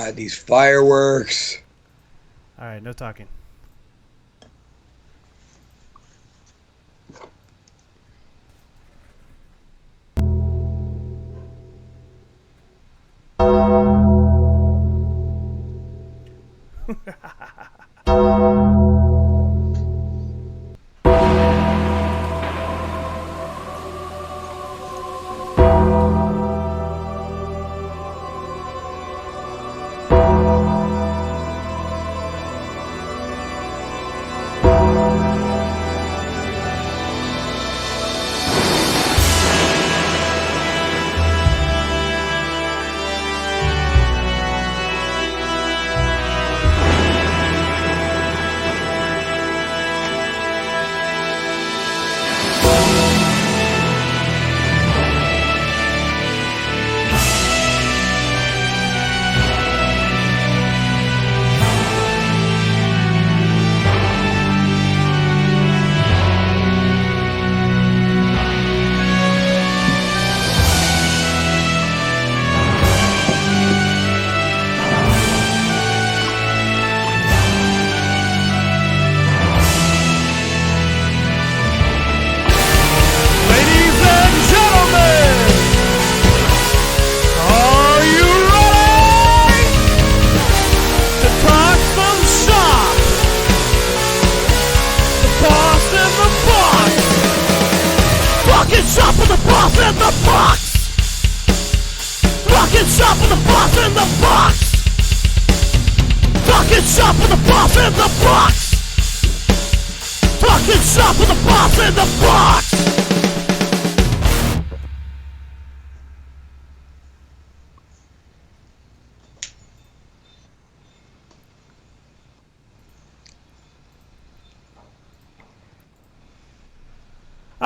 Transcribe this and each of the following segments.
God, these fireworks. All right, no talking.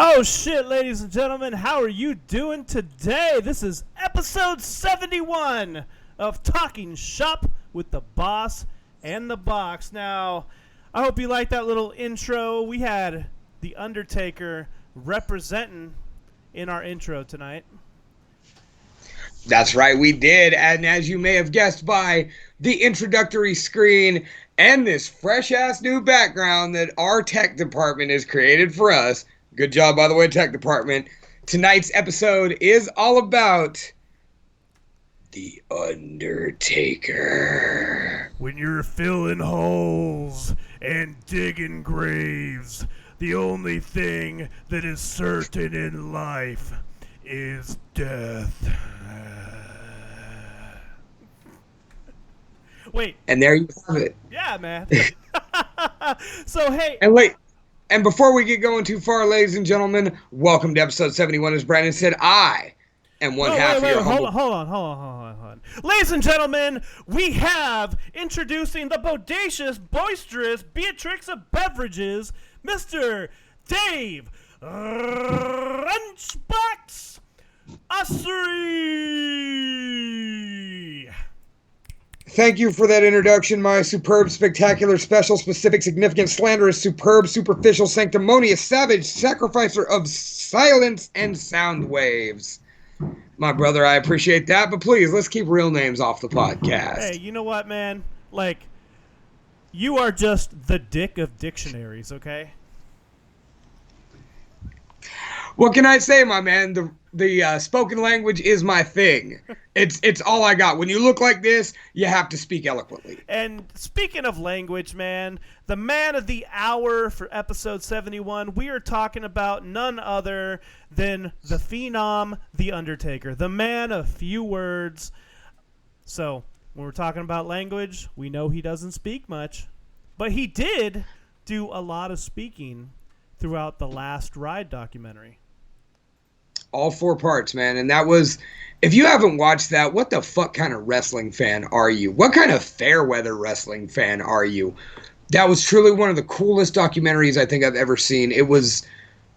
Oh shit, ladies and gentlemen, how are you doing today? This is episode 71 of Talking Shop with the Boss and the Box. Now, I hope you liked that little intro. We had the Undertaker representing in our intro tonight. That's right, we did. And as you may have guessed by the introductory screen and this fresh-ass new background that our tech department has created for us, good job, by the way, tech department, tonight's episode is all about the Undertaker. When you're filling holes and digging graves, the only thing that is certain in life is death. Wait. And there you have it. Yeah, man. So, hey. And wait. And before we get going too far, ladies and gentlemen, welcome to episode 71. As Brandon said, I am one half of your humble... Hold on. Ladies and gentlemen, we have introducing the bodacious, boisterous Beatrix of Beverages, Mr. Dave Lunchbox Ossery. Thank you for that introduction, my superb, spectacular, special, specific, significant, slanderous, superb, superficial, sanctimonious, savage, sacrificer of silence and sound waves. My brother, I appreciate that, but please, let's keep real names off the podcast. Hey, you know what, man? Like, you are just the dick of dictionaries, okay? What can I say, my man? The spoken language is my thing. It's all I got. When you look like this, you have to speak eloquently. And speaking of language, man, the man of the hour for episode 71, we are talking about none other than the phenom, The Undertaker, the man of few words. So, when we're talking about language, we know he doesn't speak much. But he did do a lot of speaking throughout the Last Ride documentary. All 4 parts, man. And that was, if you haven't watched that, what the fuck kind of wrestling fan are you? What kind of fair weather wrestling fan are you? That was truly one of the coolest documentaries I think I've ever seen. It was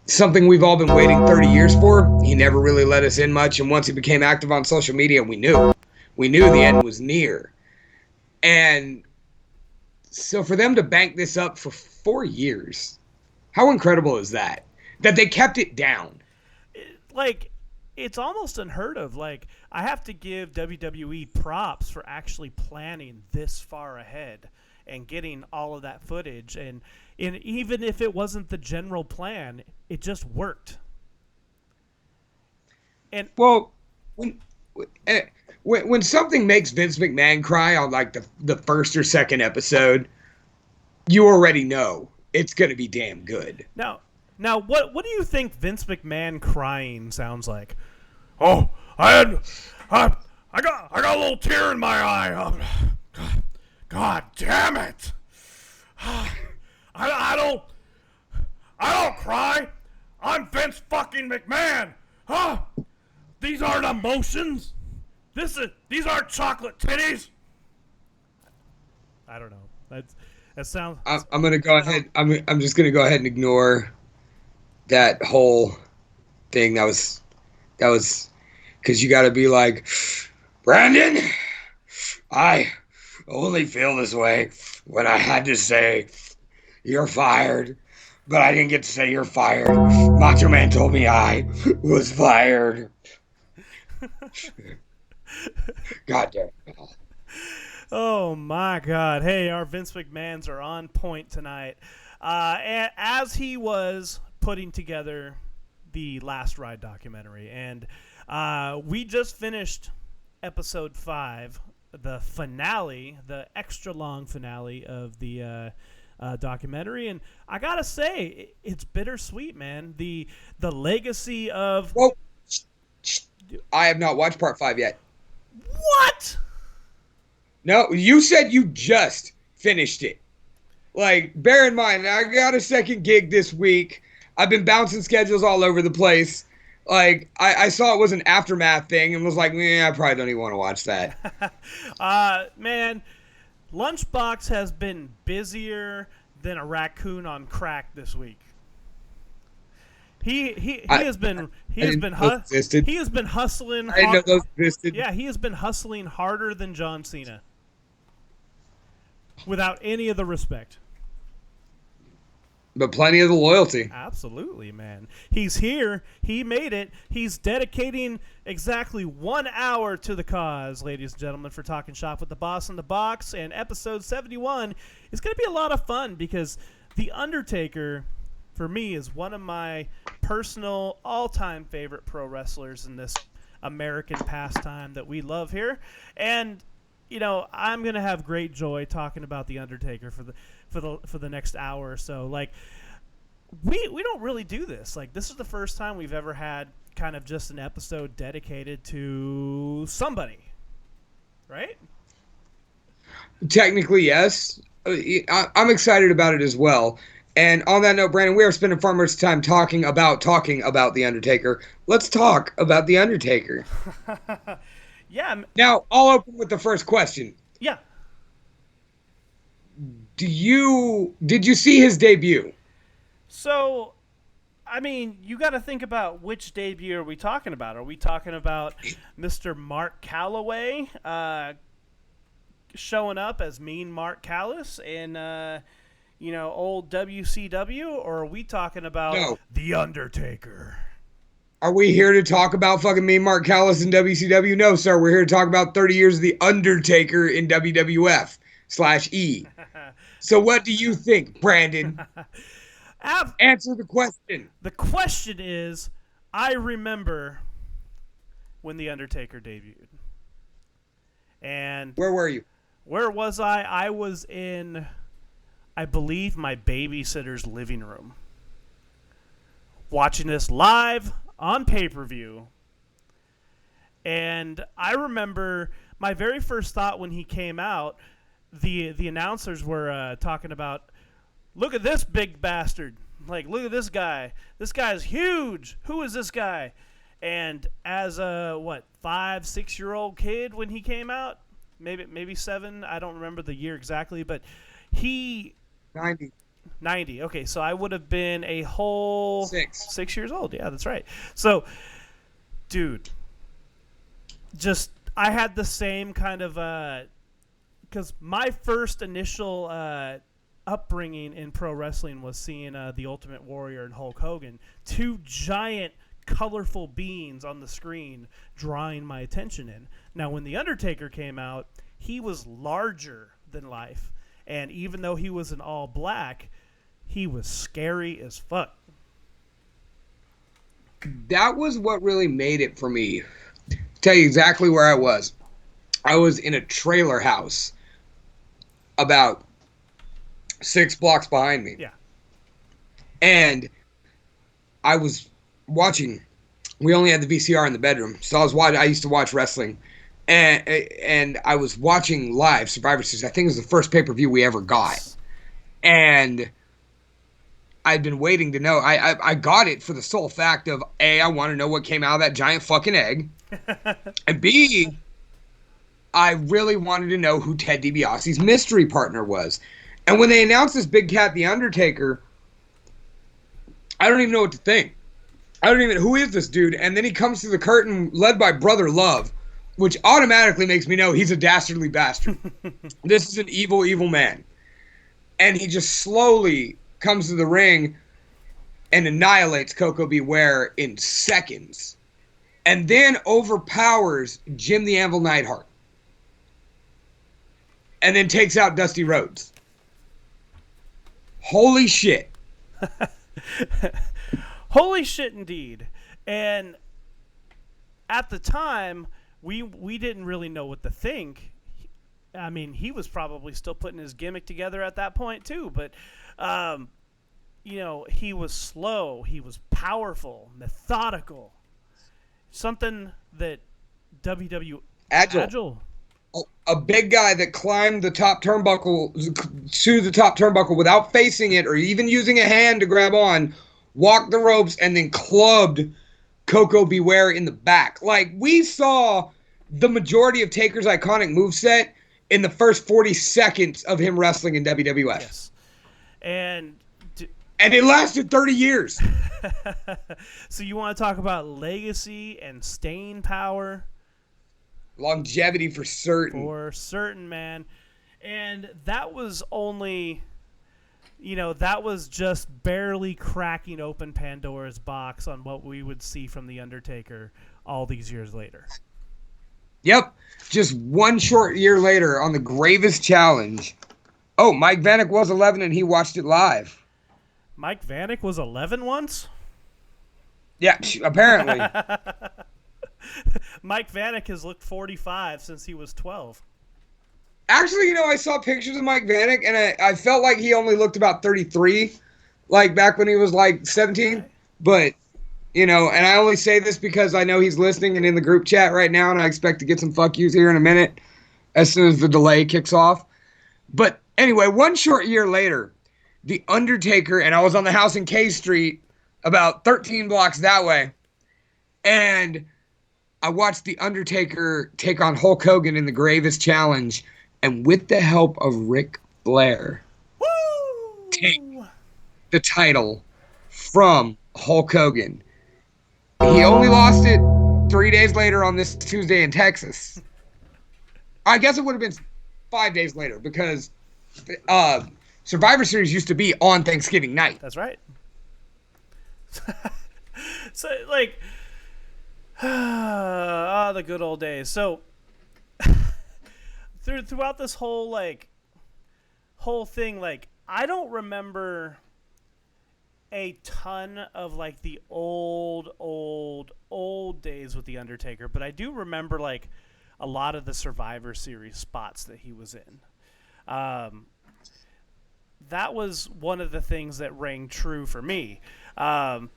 something we've all been waiting 30 years for. He never really let us in much. And once he became active on social media, we knew the end was near. And so for them to bank this up for 4 years, how incredible is that? That they kept it down. Like, it's almost unheard of. Like, I have to give WWE props for actually planning this far ahead and getting all of that footage. And even if it wasn't the general plan, it just worked. And Well, when eh, when something makes Vince McMahon cry on like the first or second episode, you already know it's gonna be damn good. now, what do you think Vince McMahon crying sounds like? Oh, I got a little tear in my eye. God damn it! I don't cry. I'm Vince fucking McMahon. Huh? These aren't emotions. These aren't chocolate titties. I don't know. That sounds. I'm gonna go ahead. I'm just gonna go ahead and ignore that whole thing. That was because you got to be like, Brandon. I only feel this way when I had to say you're fired, but I didn't get to say you're fired. Macho Man told me I was fired. God damn it. Oh my God! Hey, our Vince McMahons are on point tonight. And as he was putting together the Last Ride documentary, and we just finished episode 5, the finale, the extra long finale of the documentary, and I gotta say, it's bittersweet, man. The legacy of Well, I have not watched part 5 yet. what? No, you said you just finished it. Like, bear in mind, I got a second gig this week. I've been bouncing schedules all over the place. Like, I saw it was an aftermath thing and was like, I probably don't even want to watch that. Man, Lunchbox has been busier than a raccoon on crack this week. He has been hustling. I didn't know those existed. Yeah, he has been hustling harder than John Cena. Without any of the respect. But plenty of the loyalty. Absolutely, man. He's here. He made it. He's dedicating exactly 1 hour to the cause, ladies and gentlemen, for Talking Shop with the Boss in the Box. And episode 71 is going to be a lot of fun because The Undertaker, for me, is one of my personal all-time favorite pro wrestlers in this American pastime that we love here. And you know, I'm gonna have great joy talking about the Undertaker for the next hour or so. Like, we don't really do this. Like, this is the first time we've ever had kind of just an episode dedicated to somebody, right? Technically, yes. I'm excited about it as well. And on that note, Brandon, we are spending far much time talking about the Undertaker. Let's talk about the Undertaker. Yeah. Now, I'll open with the first question. Yeah. Did you see his debut? So, I mean, you got to think about which debut are we talking about. Are we talking about Mr. Mark Calloway showing up as Mean Mark Callis in, old WCW? Or are we talking about The Undertaker? Are we here to talk about fucking Mean Mark Callis in WCW? No, sir. We're here to talk about 30 years of The Undertaker in WWF/E. So what do you think, Brandon? Answer the question. The question is, I remember when The Undertaker debuted. And where were you? Where was I? I was in, I believe, my babysitter's living room. Watching this live on pay-per-view. And I remember my very first thought when he came out, the announcers were talking about, look at this big bastard. Like, look at this guy. This guy's huge. Who is this guy? And as a, 5, 6-year-old kid when he came out, maybe 7, I don't remember the year exactly, but he... 90. Okay, so I would have been a whole 6 years old. Yeah, that's right. So, dude, just I had the same kind of because my first initial upbringing in pro wrestling was seeing the Ultimate Warrior and Hulk Hogan, 2 giant colorful beings on the screen drawing my attention in. Now, when The Undertaker came out, he was larger than life. And even though he was in all black, he was scary as fuck. That was what really made it for me. Tell you exactly where I was. I was in a trailer house about 6 blocks behind me. Yeah. And I was watching. We only had the VCR in the bedroom, so I used to watch wrestling, and I was watching live Survivor Series. I think it was the first pay-per-view we ever got, and I'd been waiting to know. I got it for the sole fact of A, I want to know what came out of that giant fucking egg, and B, I really wanted to know who Ted DiBiase's mystery partner was. And when they announced this big cat, The Undertaker, I don't even know what to think. Who is this dude? And then he comes through the curtain led by Brother Love, which automatically makes me know he's a dastardly bastard. This is an evil, evil man. And he just slowly comes to the ring and annihilates Coco Beware in seconds. And then overpowers Jim the Anvil Neidhart. And then takes out Dusty Rhodes. Holy shit. Holy shit, indeed. And at the time, we didn't really know what to think. I mean, he was probably still putting his gimmick together at that point, too. But, he was slow. He was powerful, methodical. Something that WW... Agile. A big guy that climbed the top turnbuckle to the top turnbuckle without facing it or even using a hand to grab on, walked the ropes, and then clubbed Coco Beware in the back. Like, we saw the majority of Taker's iconic moveset in the first 40 seconds of him wrestling in WWF. Yes. And it lasted 30 years. So you want to talk about legacy and staying power? Longevity for certain. For certain, man. And that was only, that was just barely cracking open Pandora's box on what we would see from The Undertaker all these years later. Yep. Just one short year later on the gravest challenge. Oh, Mike Vanek was 11 and he watched it live. Mike Vanek was 11 once? Yeah, apparently. Mike Vanek has looked 45 since he was 12. Actually, I saw pictures of Mike Vanek, and I felt like he only looked about 33, like back when he was like 17. Okay. But, and I only say this because I know he's listening and in the group chat right now, and I expect to get some fuck yous here in a minute as soon as the delay kicks off. But anyway, one short year later, The Undertaker, and I was on the house in K Street about 13 blocks that way, and I watched The Undertaker take on Hulk Hogan in the gravest challenge, and with the help of Ric Flair, take the title from Hulk Hogan. He only lost it 3 days later on this Tuesday in Texas. I guess it would have been 5 days later because Survivor Series used to be on Thanksgiving night. That's right. So, like... the good old days. So throughout this whole thing, I don't remember a ton of the old days with The Undertaker, but I do remember a lot of the Survivor Series spots that he was in. That was one of the things that rang true for me. So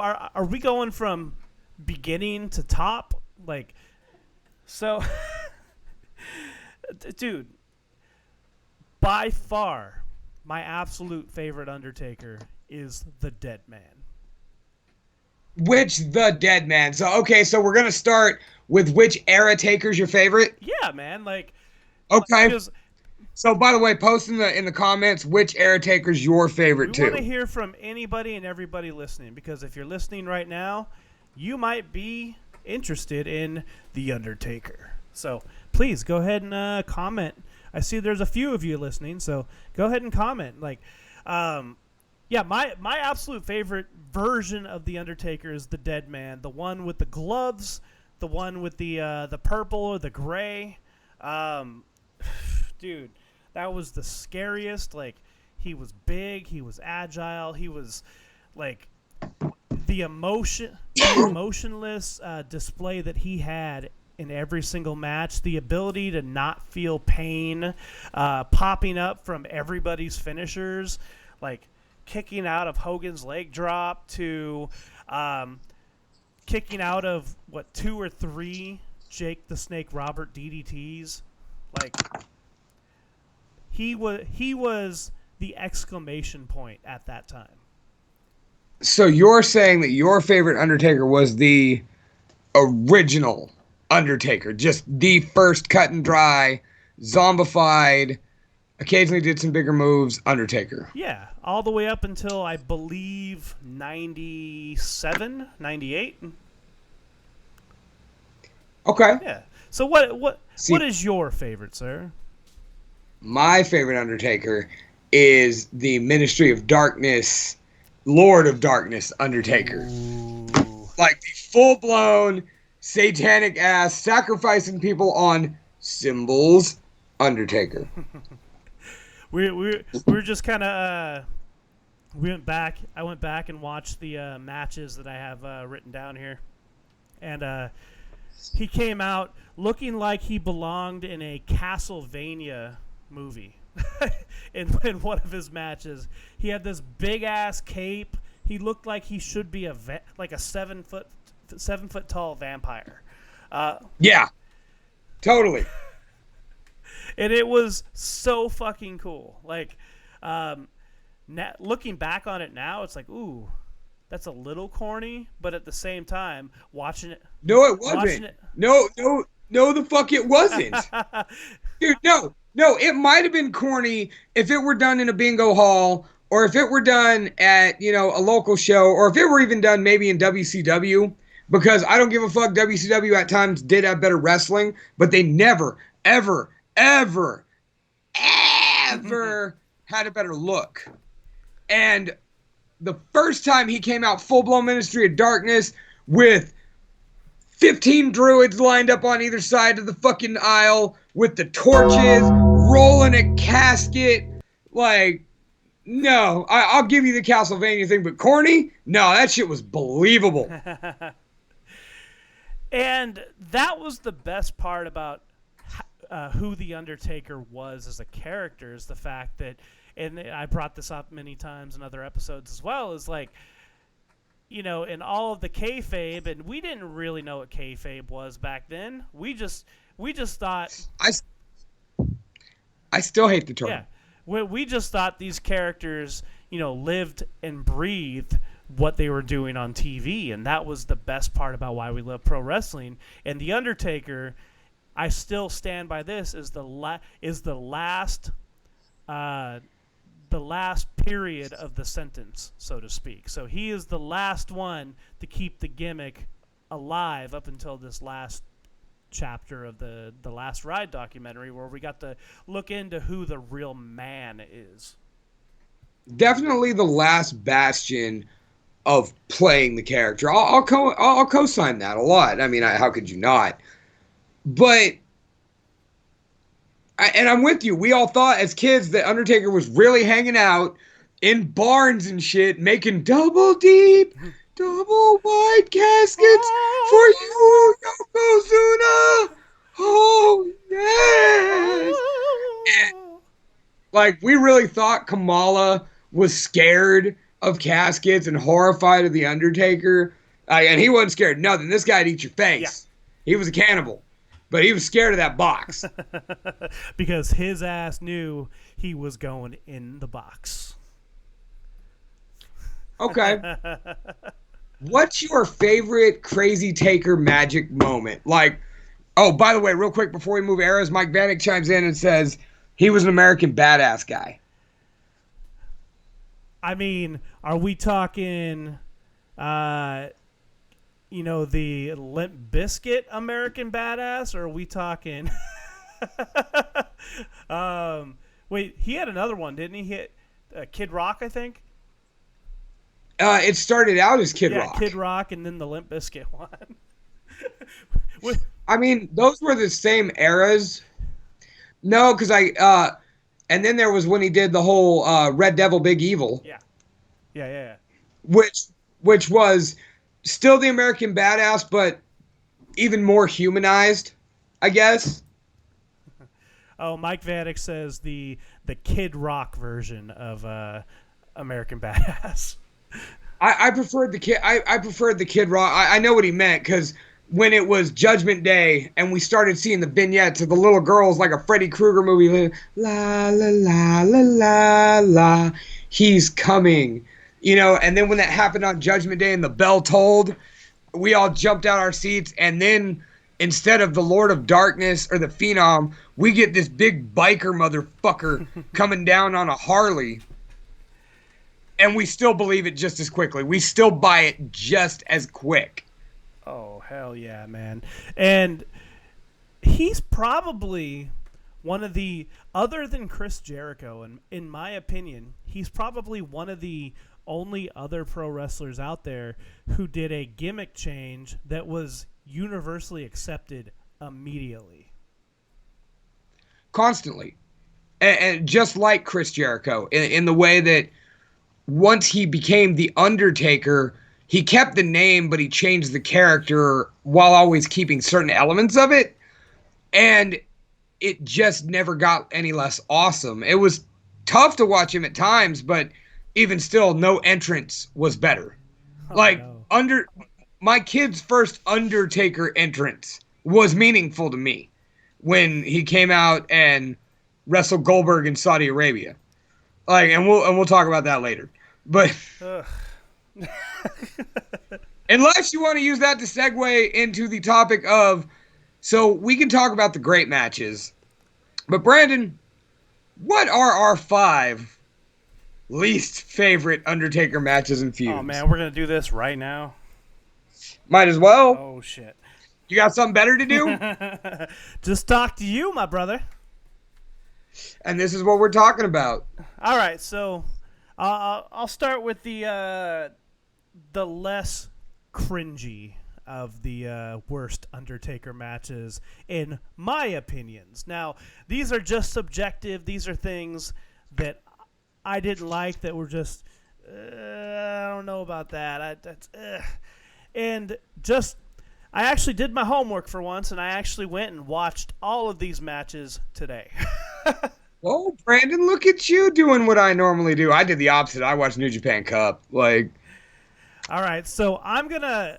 are we going from beginning to top? Dude, by far, my absolute favorite Undertaker is the Dead Man. Which the Dead Man? So we're gonna start with which era Taker's your favorite? Yeah, man. Okay. So, by the way, post in the comments which era Taker's your favorite too. We want to hear from anybody and everybody listening, because if you're listening right now, you might be interested in The Undertaker. So, please go ahead and comment. I see there's a few of you listening, so go ahead and comment. Yeah, my absolute favorite version of the Undertaker is the Dead Man, the one with the gloves, the one with the purple or the gray. Dude, that was the scariest. Like, he was big, he was agile, he was like the emotionless display that he had in every single match, the ability to not feel pain, popping up from everybody's finishers, like kicking out of Hogan's leg drop to kicking out of, 2 or 3 Jake the Snake Robert DDTs. Like, he was the exclamation point at that time. So you're saying that your favorite Undertaker was the original Undertaker, just the first cut and dry, zombified, occasionally did some bigger moves Undertaker. Yeah, all the way up until, I believe, 97, 98. Okay. Yeah. So what is your favorite, sir? My favorite Undertaker is the Ministry of Darkness, Lord of Darkness Undertaker. Ooh. Like the full-blown satanic ass sacrificing people on symbols Undertaker. we were just kind of we went back. I went back and watched the matches that I have written down here, and he came out looking like he belonged in a Castlevania movie. in one of his matches, he had this big ass cape. He looked like he should be like a 7 foot tall vampire. Yeah, totally. And it was so fucking cool. Like, looking back on it now, it's like, ooh, that's a little corny, but at the same time, watching it. No, it wasn't. No, the fuck it wasn't. Dude, no, it might have been corny if it were done in a bingo hall, or if it were done at, a local show, or if it were even done maybe in WCW, because I don't give a fuck. WCW at times did have better wrestling, but they never, ever, ever, ever had a better look. And the first time he came out full-blown Ministry of Darkness with 15 druids lined up on either side of the fucking aisle with the torches, rolling a casket, like, no, I'll give you the Castlevania thing, but corny? No, that shit was believable. And that was the best part about who The Undertaker was as a character, is the fact that, and I brought this up many times in other episodes as well, is like, in all of the kayfabe, and we didn't really know what kayfabe was back then. We just thought... I still hate the term. Yeah. We just thought these characters, lived and breathed what they were doing on TV, and that was the best part about why we love pro wrestling. And The Undertaker, I still stand by this, is the last period of the sentence, so to speak. So he is the last one to keep the gimmick alive up until this last chapter of the Last Ride documentary, where we got to look into who the real man is. Definitely the last bastion of playing the character. I'll co-sign that a lot. I mean, how could you not? But and I'm with you. We all thought as kids that Undertaker was really hanging out in barns and shit, making double deep, double wide caskets for you, Yokozuna. Oh, yes. And, like, we really thought Kamala was scared of caskets and horrified of The Undertaker. And he wasn't scared of nothing. This guy'd eat your face. Yeah. He was a cannibal. But he was scared of that box. Because his ass knew he was going in the box. Okay. What's your favorite Crazy Taker magic moment? Like, oh, by the way, real quick before we move eras, Mike Vanek chimes in and says he was an American badass guy. I mean, are we talking, the Limp Bizkit American badass, or are we talking? Wait, he had another one, didn't he? Kid Rock, I think. It started out as Kid Rock. Kid Rock, and then the Limp Bizkit one. I mean, those were the same eras. No, because and then there was when he did the whole Red Devil Big Evil. Yeah. Which was still the American Badass, but even more humanized, I guess. Oh, Mike Vanek says the Kid Rock version of American Badass. I preferred the kid. I preferred the Kid Rock. I know what he meant because when it was Judgment Day and we started seeing the vignettes of the little girls like a Freddy Krueger movie, la la la la la la, he's coming, And then when that happened on Judgment Day and the bell tolled, we all jumped out our seats. And then instead of the Lord of Darkness or the Phenom, we get this big biker motherfucker coming down on a Harley. And we still believe it just as quickly. We still buy it just as quick. Oh, hell yeah, man. And he's probably one of the, other than Chris Jericho, and in my opinion, he's probably one of the only other pro wrestlers out there who did a gimmick change that was universally accepted immediately. Constantly. And just like Chris Jericho, in the way that once he became the Undertaker, he kept the name, but he changed the character while always keeping certain elements of it. And it just never got any less awesome. It was tough to watch him at times, but even still, no entrance was better. My kid's first Undertaker entrance was meaningful to me when he came out and wrestled Goldberg in Saudi Arabia. And we'll talk about that later. But unless you want to use that to segue into the topic of, so we can talk about the great matches. But Brandon, what are our 5 least favorite Undertaker matches and feuds? Oh man, we're gonna do this right now. Might as well. Oh shit. You got something better to do? Just talk to you, my brother. And this is what we're talking about. All right, so I'll start with the less cringy of the worst Undertaker matches, in my opinions. Now, these are just subjective. These are things that I didn't like that were just, I don't know about that. I actually did my homework for once, and I actually went and watched all of these matches today. Oh, Brandon, look at you doing what I normally do. I did the opposite. I watched New Japan Cup. All right, so I'm gonna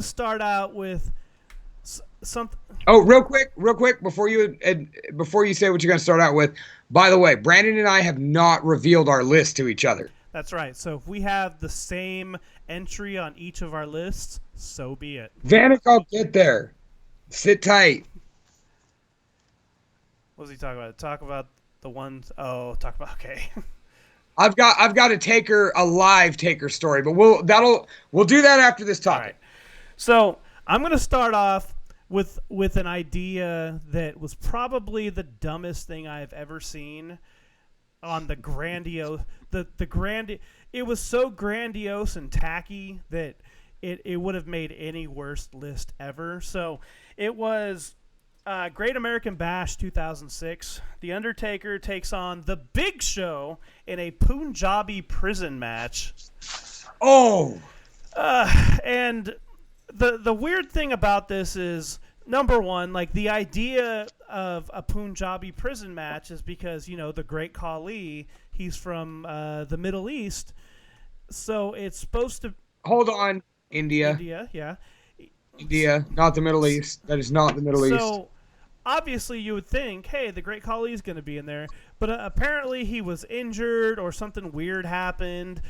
start out with something. Oh, real quick, before you say what you're gonna start out with. By the way, Brandon and I have not revealed our list to each other. That's right. So if we have the same entry on each of our lists, so be it. Vanek, I'll get there. Sit tight. What was he talking about? Talk about the ones. Oh, talk about okay. I've got a live Taker story, but we'll do that after this topic. Right. So I'm gonna start off with an idea that was probably the dumbest thing I've ever seen on the grandiose it was so grandiose and tacky that it would have made any worst list ever. So it was Great American Bash 2006. The Undertaker takes on The Big Show in a Punjabi prison match. Oh! And the weird thing about this is, number one, like the idea of a Punjabi prison match is because, the Great Khali, he's from the Middle East. So it's supposed to... Hold on. India, yeah. India, not the Middle East. That is not the Middle East. So obviously you would think, hey, the Great Khali is going to be in there. But apparently he was injured or something weird happened.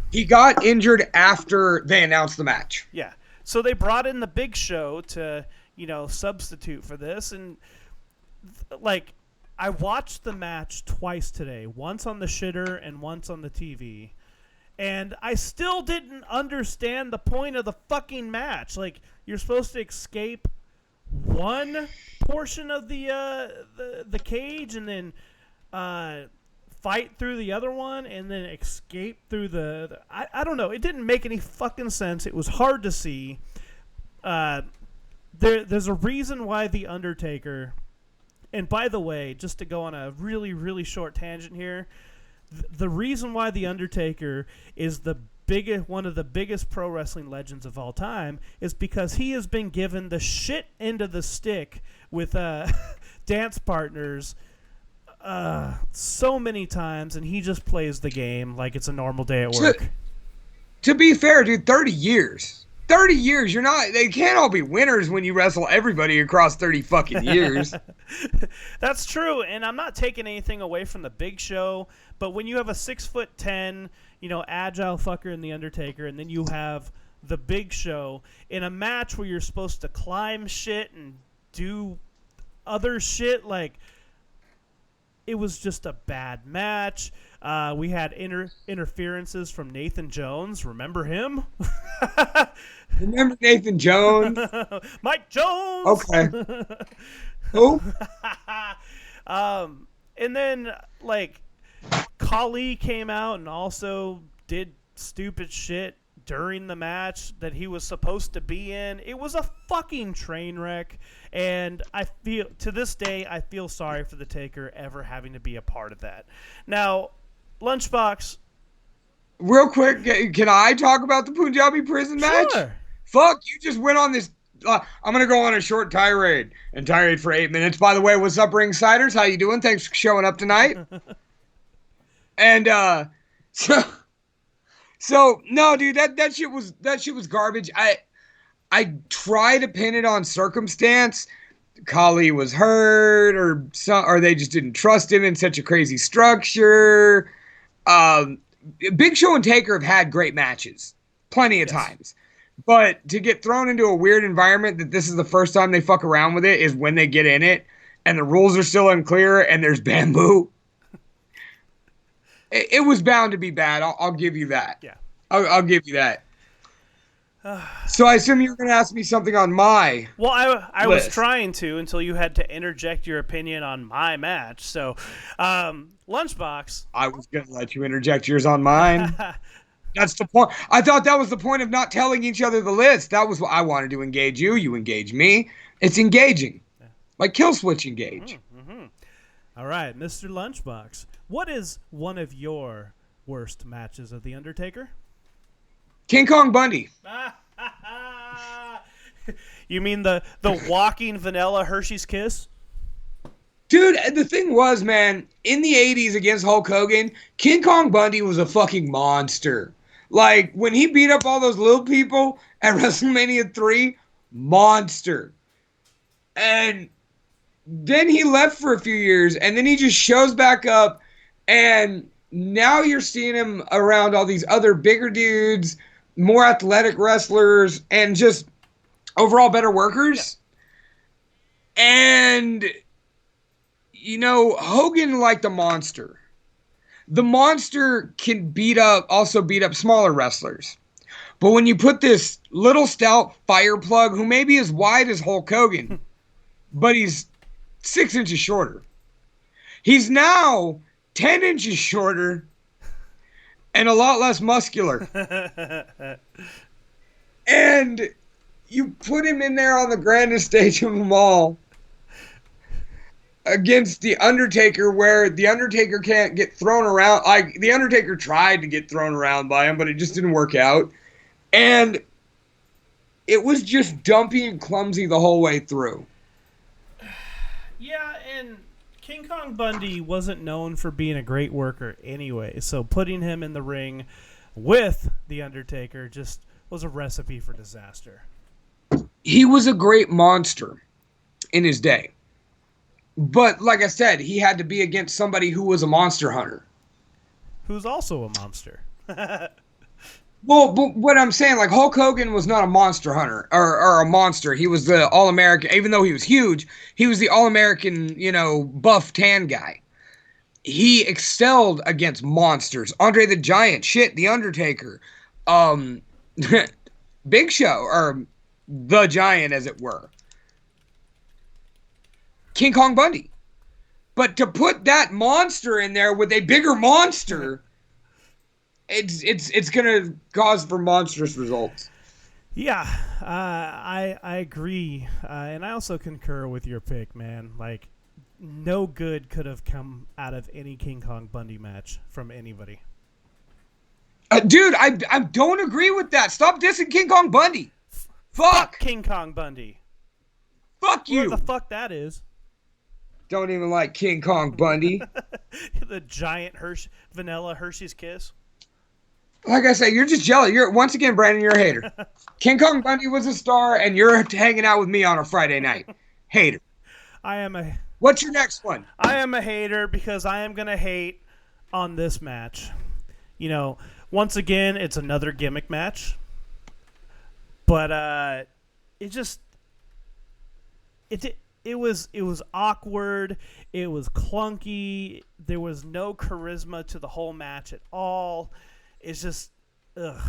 He got injured after they announced the match. Yeah. So they brought in the Big Show to, substitute for this. And, I watched the match twice today. Once on the shitter and once on the TV. And I still didn't understand the point of the fucking match. Like, you're supposed to escape one portion of the cage and then fight through the other one and then escape through the I don't know. It didn't make any fucking sense. It was hard to see. There's a reason why The Undertaker, and by the way, just to go on a really, really short tangent here, the reason why The Undertaker is one of the biggest pro wrestling legends of all time is because he has been given the shit end of the stick with dance partners so many times, and he just plays the game like it's a normal day at work. To be fair, dude, 30 years. 30 years, they can't all be winners when you wrestle everybody across 30 fucking years. That's true, and I'm not taking anything away from the Big Show, but when you have a 6'10", agile fucker in The Undertaker, and then you have the Big Show in a match where you're supposed to climb shit and do other shit, like, it was just a bad match. We had interferences from Nathan Jones. Remember him? Remember Nathan Jones? Mike Jones! Okay. Who? And then, like, Khali came out and also did stupid shit during the match that he was supposed to be in. It was a fucking train wreck, and to this day, I feel sorry for the Taker ever having to be a part of that. Now, Lunchbox. Real quick, can I talk about the Punjabi prison match? Sure. Fuck, you just went on this. I'm going to go on a short tirade for 8 minutes. By the way, what's up, Ringsiders? How you doing? Thanks for showing up tonight. And so no, dude, that shit was garbage. I try to pin it on circumstance. Khali was hurt, or they just didn't trust him in such a crazy structure. Big Show and Taker have had great matches, plenty of times. But to get thrown into a weird environment that this is the first time they fuck around with it is when they get in it, and the rules are still unclear, and there's bamboo. It was bound to be bad. I'll give you that. Yeah. I'll give you that. So I assume you're going to ask me something on my Well, I list. was trying to until you had to interject your opinion on my match. So, Lunchbox. I was going to let you interject yours on mine. That's the point. I thought that was the point of not telling each other the list. That was what I wanted to engage you. You engage me. It's engaging. Yeah. Like kill switch engage. Mm-hmm. All right, Mr. Lunchbox. What is one of your worst matches of The Undertaker? King Kong Bundy. You mean the walking vanilla Hershey's Kiss? Dude, the thing was, man, in the 80s against Hulk Hogan, King Kong Bundy was a fucking monster. Like, when he beat up all those little people at WrestleMania 3, monster. And then he left for a few years, and then he just shows back up, and now you're seeing him around all these other bigger dudes, more athletic wrestlers, and just overall better workers. Yeah. And, Hogan liked the monster. The monster can also beat up smaller wrestlers. But when you put this little stout fire plug, who may be as wide as Hulk Hogan, but he's 6 inches shorter. He's now 10 inches shorter and a lot less muscular. And you put him in there on the grandest stage of them all against The Undertaker, where The Undertaker can't get thrown around. Like, The Undertaker tried to get thrown around by him, but it just didn't work out. And it was just dumpy and clumsy the whole way through. Yeah, and King Kong Bundy wasn't known for being a great worker anyway, so putting him in the ring with The Undertaker just was a recipe for disaster. He was a great monster in his day. But like I said, he had to be against somebody who was a monster hunter. Who's also a monster. Well, but what I'm saying, like, Hulk Hogan was not a monster hunter or a monster. He was the All-American. Even though he was huge, he was the All-American, buff tan guy. He excelled against monsters. Andre the Giant, The Undertaker, Big Show, or the Giant, as it were. King Kong Bundy. But to put that monster in there with a bigger monster, it's gonna cause for monstrous results. Yeah, I agree, and I also concur with your pick, man. Like, no good could have come out of any King Kong Bundy match from anybody. Dude, I don't agree with that. Stop dissing King Kong Bundy. Fuck King Kong Bundy. Fuck you. Whoever the fuck that is. Don't even like King Kong Bundy. The giant vanilla Hershey's Kiss. Like I say, you're just jealous. You're once again, Brandon, you're a hater. King Kong Bundy was a star, and you're hanging out with me on a Friday night. Hater. What's your next one? I am a hater because I am gonna hate on this match. You know, once again, it's another gimmick match, but it was awkward. It was clunky. There was no charisma to the whole match at all. It's just, ugh.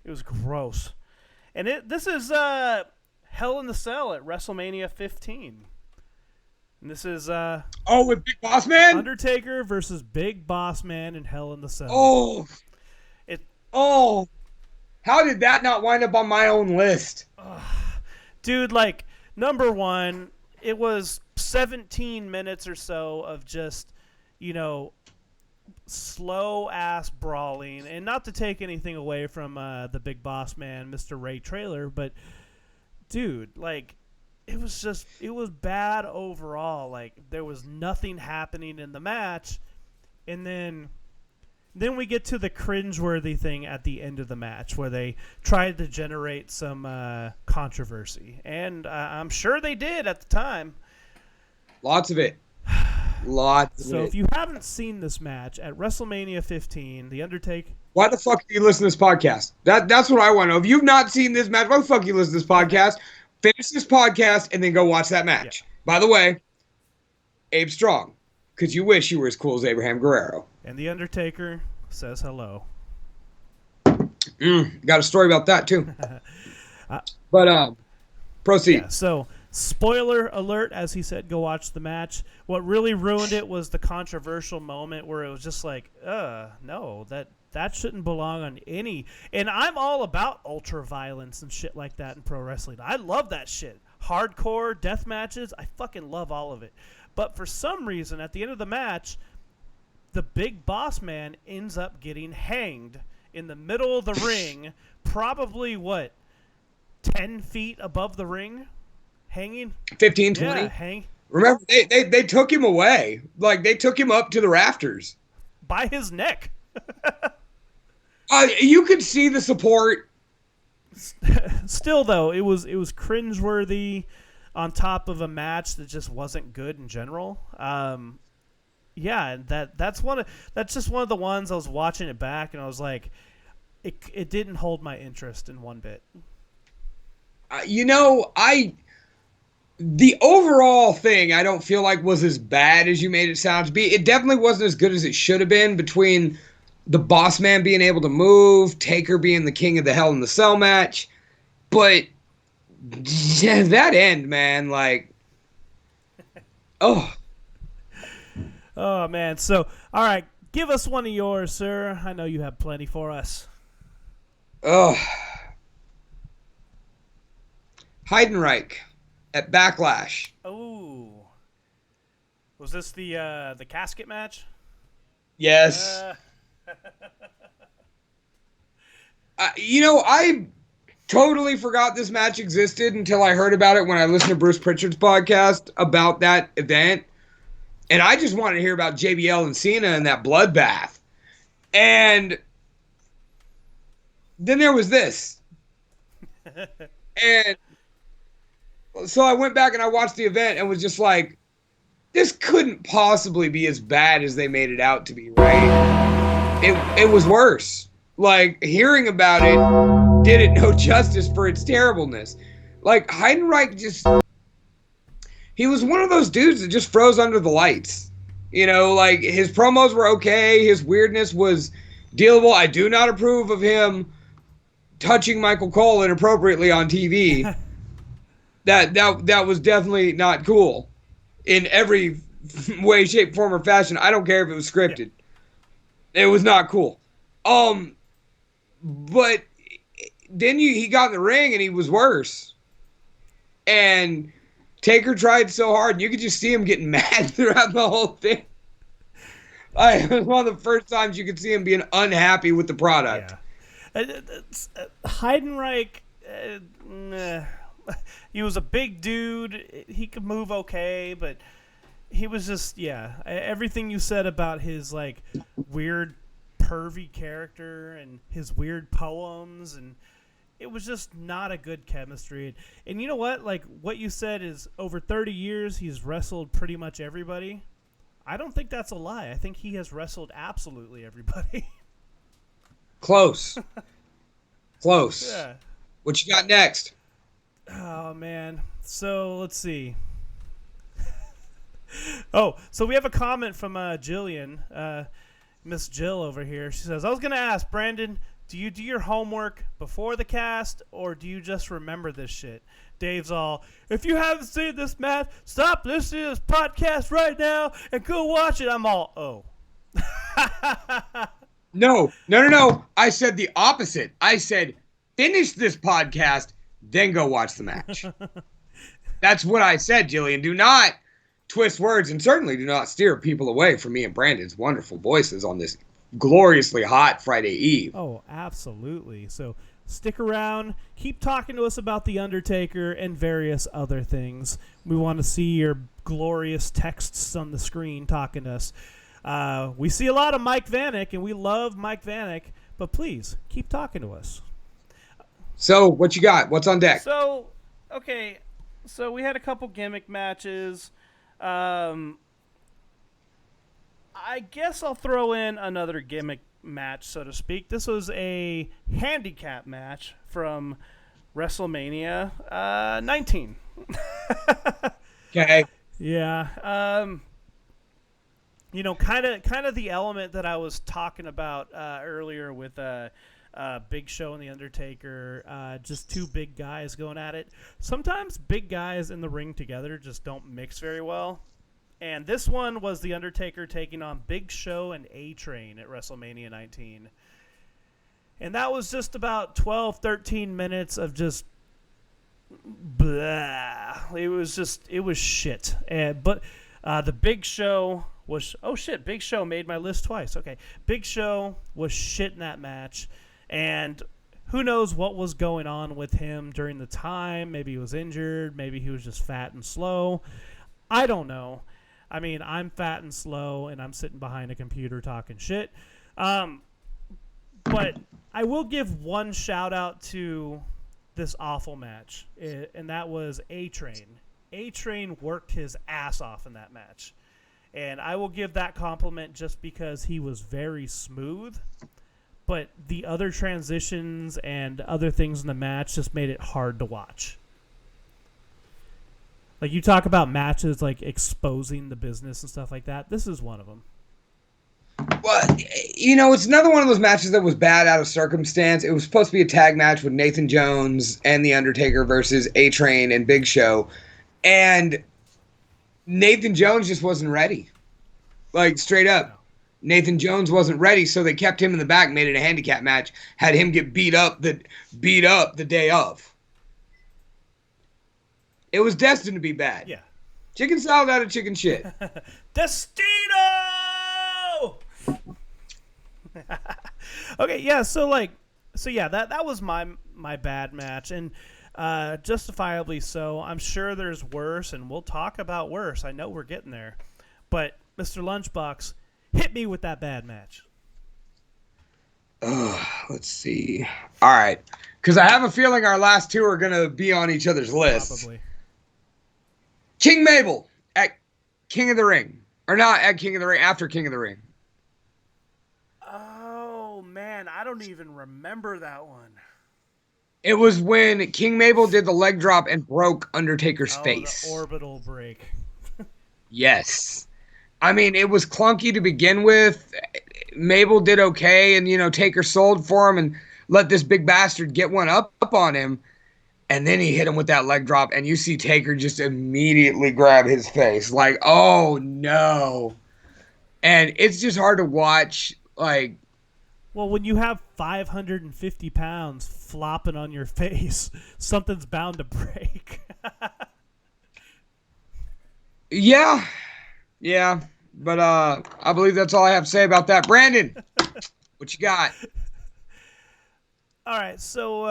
It was gross. And this is Hell in the Cell at WrestleMania 15. And this is with Big Boss Man? Undertaker versus Big Boss Man in Hell in the Cell. How did that not wind up on my own list? Dude, like, number one, it was 17 minutes or so of just, you know, slow ass brawling, and not to take anything away from the Big Boss Man, Mr. Ray Traylor, but dude, like, it was bad overall. Like, there was nothing happening in the match, and then we get to the cringeworthy thing at the end of the match where they tried to generate some controversy, and I'm sure they did at the time. Lots of it. So if you haven't seen this match at WrestleMania 15, The Undertaker... Why the fuck do you listen to this podcast? That's what I want to know. If you've not seen this match, why the fuck do you listen to this podcast? Finish this podcast and then go watch that match. Yeah. By the way, Abe Strong, because you wish you were as cool as Abraham Guerrero. And The Undertaker says hello. Got a story about that, too. But proceed. Yeah, so... Spoiler alert, as he said, go watch the match. What really ruined it was the controversial moment where it was just like, no, that shouldn't belong on any. And I'm all about ultra violence and shit like that in pro wrestling. I love that shit. Hardcore death matches, I fucking love all of it. But for some reason, at the end of the match, the Big Boss Man ends up getting hanged in the middle of the ring, probably, 10 feet above the ring? Hanging? 15, 20? Yeah, Remember, they took him away. Like, they took him up to the rafters. By his neck. You could see the support. Still, though, it was cringeworthy on top of a match that just wasn't good in general. Yeah, that's just one of the ones I was watching it back, and I was like, it didn't hold my interest in one bit. The overall thing I don't feel like was as bad as you made it sound to be. It definitely wasn't as good as it should have been, between the Boss Man being able to move, Taker being the king of the Hell in the Cell match. But yeah, that end, man, like, oh man. So, all right, give us one of yours, sir. I know you have plenty for us. Heidenreich at Backlash. Oh, was this the casket match? Yes. I totally forgot this match existed until I heard about it when I listened to Bruce Pritchard's podcast about that event. And I just wanted to hear about JBL and Cena and that bloodbath. And then there was this. And so I went back and I watched the event and was just like, this couldn't possibly be as bad as they made it out to be, right? It was worse. Like, hearing about it did it no justice for its terribleness. Like, Heidenreich he was one of those dudes that just froze under the lights. Like, his promos were okay. His weirdness was dealable. I do not approve of him touching Michael Cole inappropriately on TV. That was definitely not cool in every way, shape, form, or fashion. I don't care if it was Yeah. scripted. It was not cool. But then he got in the ring and he was worse. And Taker tried so hard, you could just see him getting mad throughout the whole thing. It was one of the first times you could see him being unhappy with the product. Heidenreich, he was a big dude. He could move okay, but he was just, everything you said about his, like, weird, pervy character and his weird poems, and it was just not a good chemistry. And you know what? Like, what you said is over 30 years, he's wrestled pretty much everybody. I don't think that's a lie. I think he has wrestled absolutely everybody. Close. Close. Yeah. What you got next? Oh, man. So, let's see. So we have a comment from Jillian, Miss Jill over here. She says, I was going to ask, Brandon, do you do your homework before the cast, or do you just remember this shit? Dave's all, if you haven't seen this match, stop listening to this podcast right now and go watch it. I'm all, oh. No. I said the opposite. I said, finish this podcast, then go watch the match. That's what I said, Jillian. Do not twist words, and certainly do not steer people away from me and Brandon's wonderful voices on this gloriously hot Friday Eve. Oh, absolutely. So stick around. Keep talking to us about The Undertaker and various other things. We want to see your glorious texts on the screen talking to us. We see a lot of Mike Vanek, and we love Mike Vanek, but please, keep talking to us. So, what you got? What's on deck? So, okay. So, we had a couple gimmick matches. I guess I'll throw in another gimmick match, so to speak. This was a handicap match from WrestleMania 19. Okay. Yeah. You know, kind of the element that I was talking about earlier with Big Show and The Undertaker, just two big guys going at it. Sometimes big guys in the ring together just don't mix very well. And this one was The Undertaker taking on Big Show and A-Train at WrestleMania 19. And that was just about 12, 13 minutes of just blah. It was shit. But the Big Show was, Big Show made my list twice. Okay. Big Show was shit in that match. And who knows what was going on with him during the time. Maybe he was injured. Maybe he was just fat and slow. I don't know. I mean, I'm fat and slow, and I'm sitting behind a computer talking shit. But I will give one shout-out to this awful match, and that was A-Train. A-Train worked his ass off in that match. And I will give that compliment just because he was very smooth. But the other transitions and other things in the match just made it hard to watch. Like, you talk about matches, like, exposing the business and stuff like that. This is one of them. Well, you know, it's another one of those matches that was bad out of circumstance. It was supposed to be a tag match with Nathan Jones and The Undertaker versus A-Train and Big Show. And Nathan Jones just wasn't ready. Like, straight up. No. Nathan Jones wasn't ready, so they kept him in the back, made it a handicap match, had him get beat up the day of. It was destined to be bad. Yeah. Chicken salad out of chicken shit. Destino! Okay, yeah, that was my bad match, and justifiably so. I'm sure there's worse, and we'll talk about worse. I know we're getting there. But, Mr. Lunchbox, hit me with that bad match. Let's see. All right. Because I have a feeling our last two are going to be on each other's lists. Probably. King Mabel at King of the Ring. Or not at King of the Ring, after King of the Ring. Oh, man. I don't even remember that one. It was when King Mabel did the leg drop and broke Undertaker's face. The orbital break. Yes. I mean, it was clunky to begin with. Mabel did okay, and, you know, Taker sold for him and let this big bastard get one up on him. And then he hit him with that leg drop, and you see Taker just immediately grab his face, like, oh no. And it's just hard to watch, like, Well, when you have 550 pounds flopping on your face, something's bound to break. yeah, yeah. But I believe that's all I have to say about that. Brandon, what you got? All right, so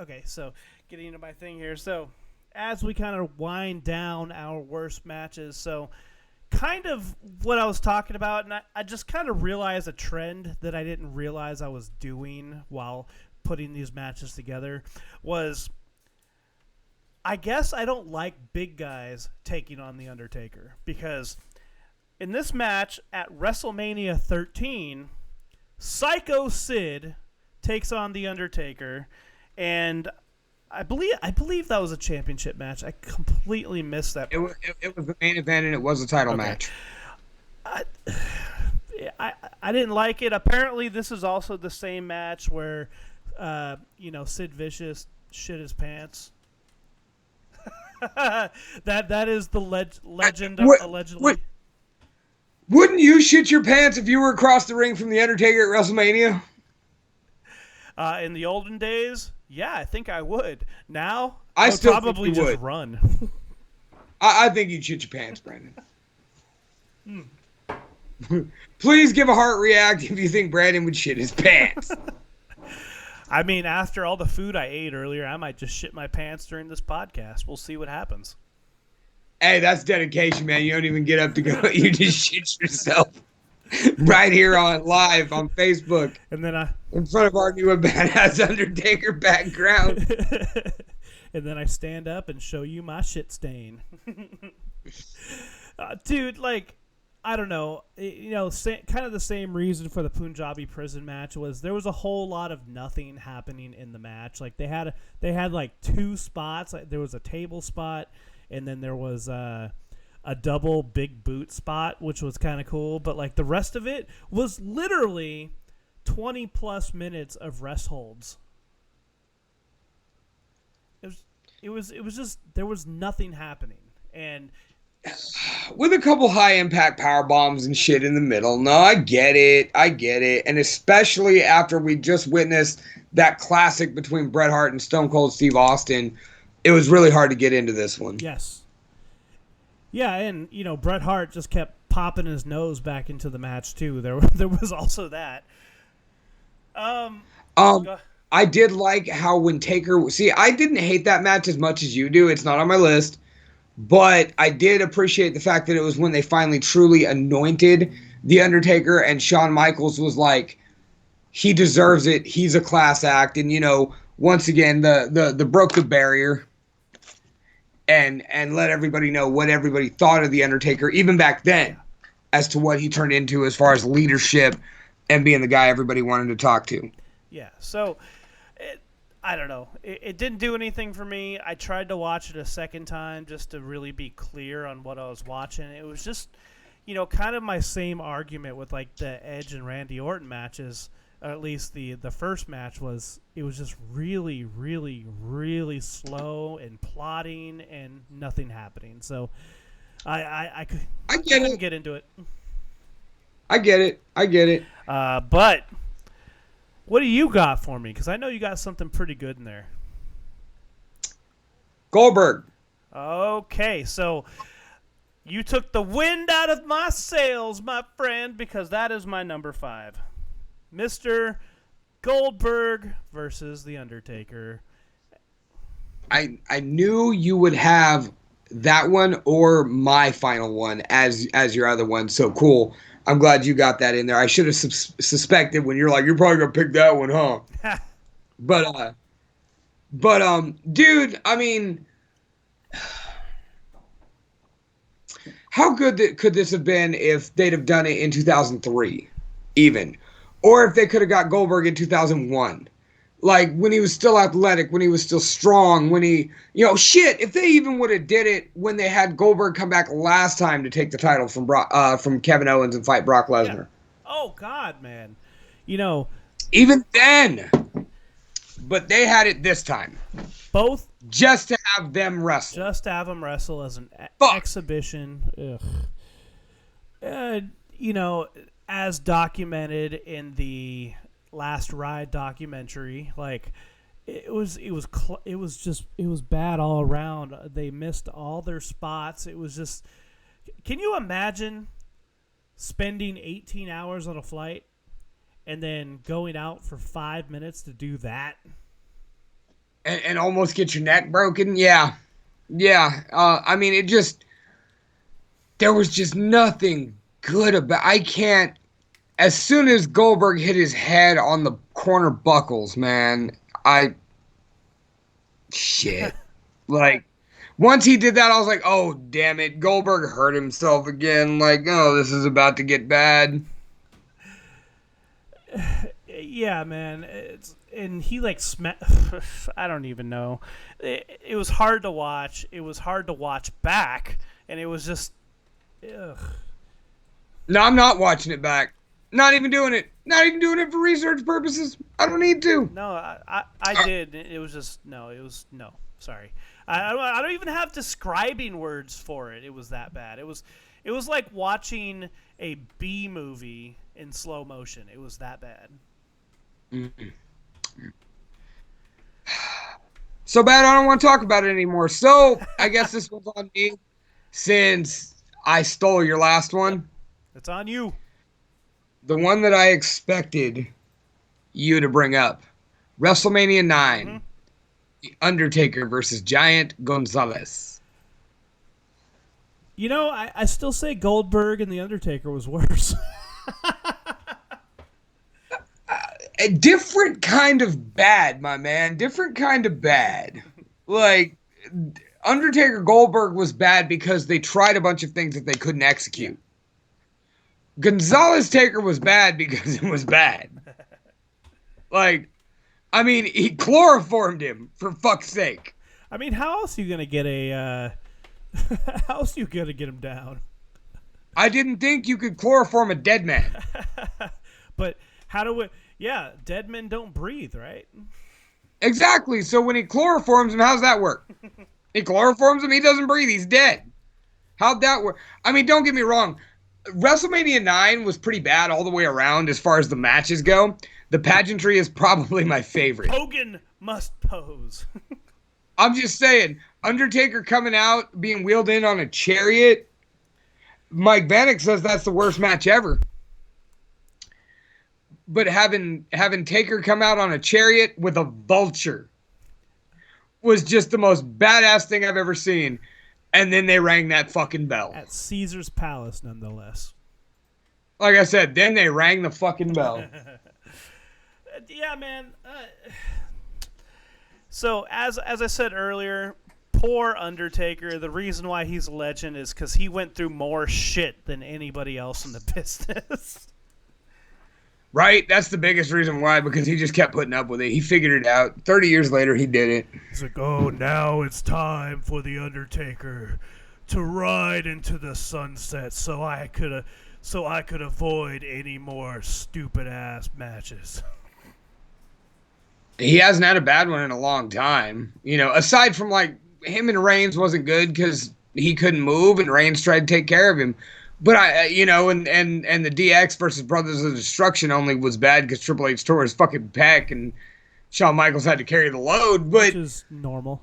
okay, so getting into my thing here. So as we kind of wind down our worst matches, so kind of what I was talking about, and I just kind of realized a trend that I didn't realize I was doing while putting these matches together was I guess I don't like big guys taking on The Undertaker because in this match at WrestleMania 13, Psycho Sid takes on The Undertaker, and I believe that was a championship match. I completely missed that part. It was the main event, and it was a title match. I didn't like it. Apparently, this is also the same match where, Sid Vicious shit his pants. that is the legend, allegedly. Wouldn't you shit your pants if you were across the ring from The Undertaker at WrestleMania? In the olden days, yeah, I think I would. Now, I would still probably think you just would. run. I think you'd shit your pants, Brandon. Please give a heart react if you think Brandon would shit his pants. I mean, after all the food I ate earlier, I might just shit my pants during this podcast. We'll see what happens. Hey, that's dedication, man. You don't even get up to go. You just shit yourself right here on live on Facebook. And then in front of our new badass Undertaker background. And then I stand up and show you my shit stain. Dude, like, I don't know. Kind of the same reason for the Punjabi prison match was there was a whole lot of nothing happening in the match. Like they had like two spots. Like there was a table spot, and then there was a double big boot spot, which was kind of cool. But like the rest of it was literally 20 plus minutes of rest holds. It was just there was nothing happening, and with a couple high impact power bombs and shit in the middle. No, I get it, and especially after we just witnessed that classic between Bret Hart and Stone Cold Steve Austin, it was really hard to get into this one. Yes. Yeah, and Bret Hart just kept popping his nose back into the match too. There was also that. I did like how when Taker... See, I didn't hate that match as much as you do. It's not on my list. But I did appreciate the fact that it was when they finally truly anointed The Undertaker, and Shawn Michaels was like, he deserves it. He's a class act. And, once again, the broke the barrier and let everybody know what everybody thought of The Undertaker, even back then, as to what he turned into as far as leadership and being the guy everybody wanted to talk to. Yeah, so... I don't know. It didn't do anything for me. I tried to watch it a second time just to really be clear on what I was watching. It was just, kind of my same argument with like the Edge and Randy Orton matches. Or at least the first match was. It was just really, really, really slow and plotting and nothing happening. So I couldn't get into it. I get it. But. What do you got for me? Because I know you got something pretty good in there. Goldberg. Okay, so you took the wind out of my sails, my friend, because that is my number 5. Mr. Goldberg versus The Undertaker. I knew you would have that one or my final one as your other one. So cool. I'm glad you got that in there. I should have suspected when you're like, you're probably gonna pick that one, huh? But dude, I mean, how good could this have been if they'd have done it in 2003, even, or if they could have got Goldberg in 2001, like when he was still athletic, when he was still strong, when he, if they even would have did it when they had Goldberg come back last time to take the title from Kevin Owens and fight Brock Lesnar. Yeah. Oh God, man, even then, But they had it this time. Both just to have them wrestle. Just to have them wrestle as an exhibition. Ugh. You know, as documented in the Last Ride documentary, like it was bad all around. They missed all their spots. It was just, can you imagine spending 18 hours on a flight and then going out for 5 minutes to do that? And almost get your neck broken? Yeah. I mean, there was just nothing good about. I can't. As soon as Goldberg hit his head on the corner buckles, man, shit. Like, once he did that, I was like, oh, damn it. Goldberg hurt himself again. Like, oh, this is about to get bad. Yeah, man. And he, like, I don't even know. It was hard to watch. It was hard to watch back. And it was just, ugh. No, I'm not watching it back. Not even doing it. Not even doing it for research purposes. I don't need to. No, I did. It was just, no. It was, no. Sorry. I don't even have describing words for it. It was that bad. It was like watching a B movie in slow motion. It was that bad. Mm-hmm. So bad I don't want to talk about it anymore. So I guess this one's on me since I stole your last one. It's on you. The one that I expected you to bring up. WrestleMania 9. Mm-hmm. The Undertaker versus Giant Gonzalez. You know, I still say Goldberg and The Undertaker was worse. A different kind of bad, my man. Different kind of bad. Like, Undertaker Goldberg was bad because they tried a bunch of things that they couldn't execute. Gonzalez Taker was bad because it was bad. Like, I mean, he chloroformed him, for fuck's sake. I mean, how else are you going to get how else are you going to get him down? I didn't think you could chloroform a dead man. But how do we... Yeah, dead men don't breathe, right? Exactly. So when he chloroforms him, how's that work? He chloroforms him, he doesn't breathe, he's dead. How'd that work? I mean, don't get me wrong. WrestleMania 9 was pretty bad all the way around as far as the matches go. The pageantry is probably my favorite. Hogan must pose. I'm just saying, Undertaker coming out, being wheeled in on a chariot. Mike Bannock says that's the worst match ever. But having Taker come out on a chariot with a vulture was just the most badass thing I've ever seen. And then they rang that fucking bell. At Caesar's Palace, nonetheless. Like I said, then they rang the fucking bell. Yeah, man. So, as I said earlier, poor Undertaker, the reason why he's a legend is because he went through more shit than anybody else in the business. Right? That's the biggest reason why, because he just kept putting up with it. He figured it out. 30 years later, he did it. He's like, oh, now it's time for The Undertaker to ride into the sunset so I could avoid any more stupid-ass matches. He hasn't had a bad one in a long time. You know, aside from, like, him and Reigns wasn't good because he couldn't move and Reigns tried to take care of him. But and the DX versus Brothers of Destruction only was bad because Triple H tore his fucking pec and Shawn Michaels had to carry the load. But, which is normal.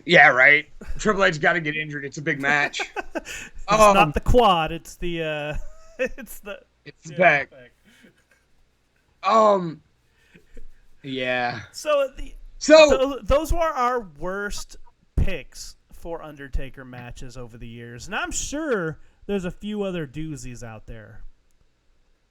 Yeah, right. Triple H got to get injured. It's a big match. It's not the quad. It's the it's the pec. Yeah. So those were our worst picks for Undertaker matches over the years, and I'm sure there's a few other doozies out there.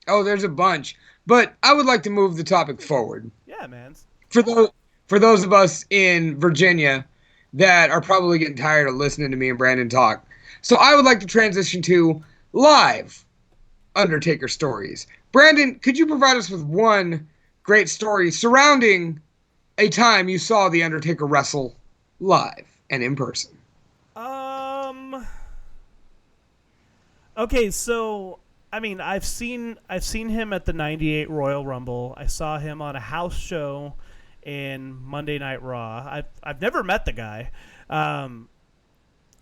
Oh, there's a bunch, but I would like to move the topic forward. Yeah, man. For those of us in Virginia that are probably getting tired of listening to me and Brandon talk, so I would like to transition to live Undertaker stories. Brandon, could you provide us with one great story surrounding a time you saw the Undertaker wrestle live and in person? Okay, so I mean, I've seen him at the '98 Royal Rumble. I saw him on a house show in Monday Night Raw. I've never met the guy, and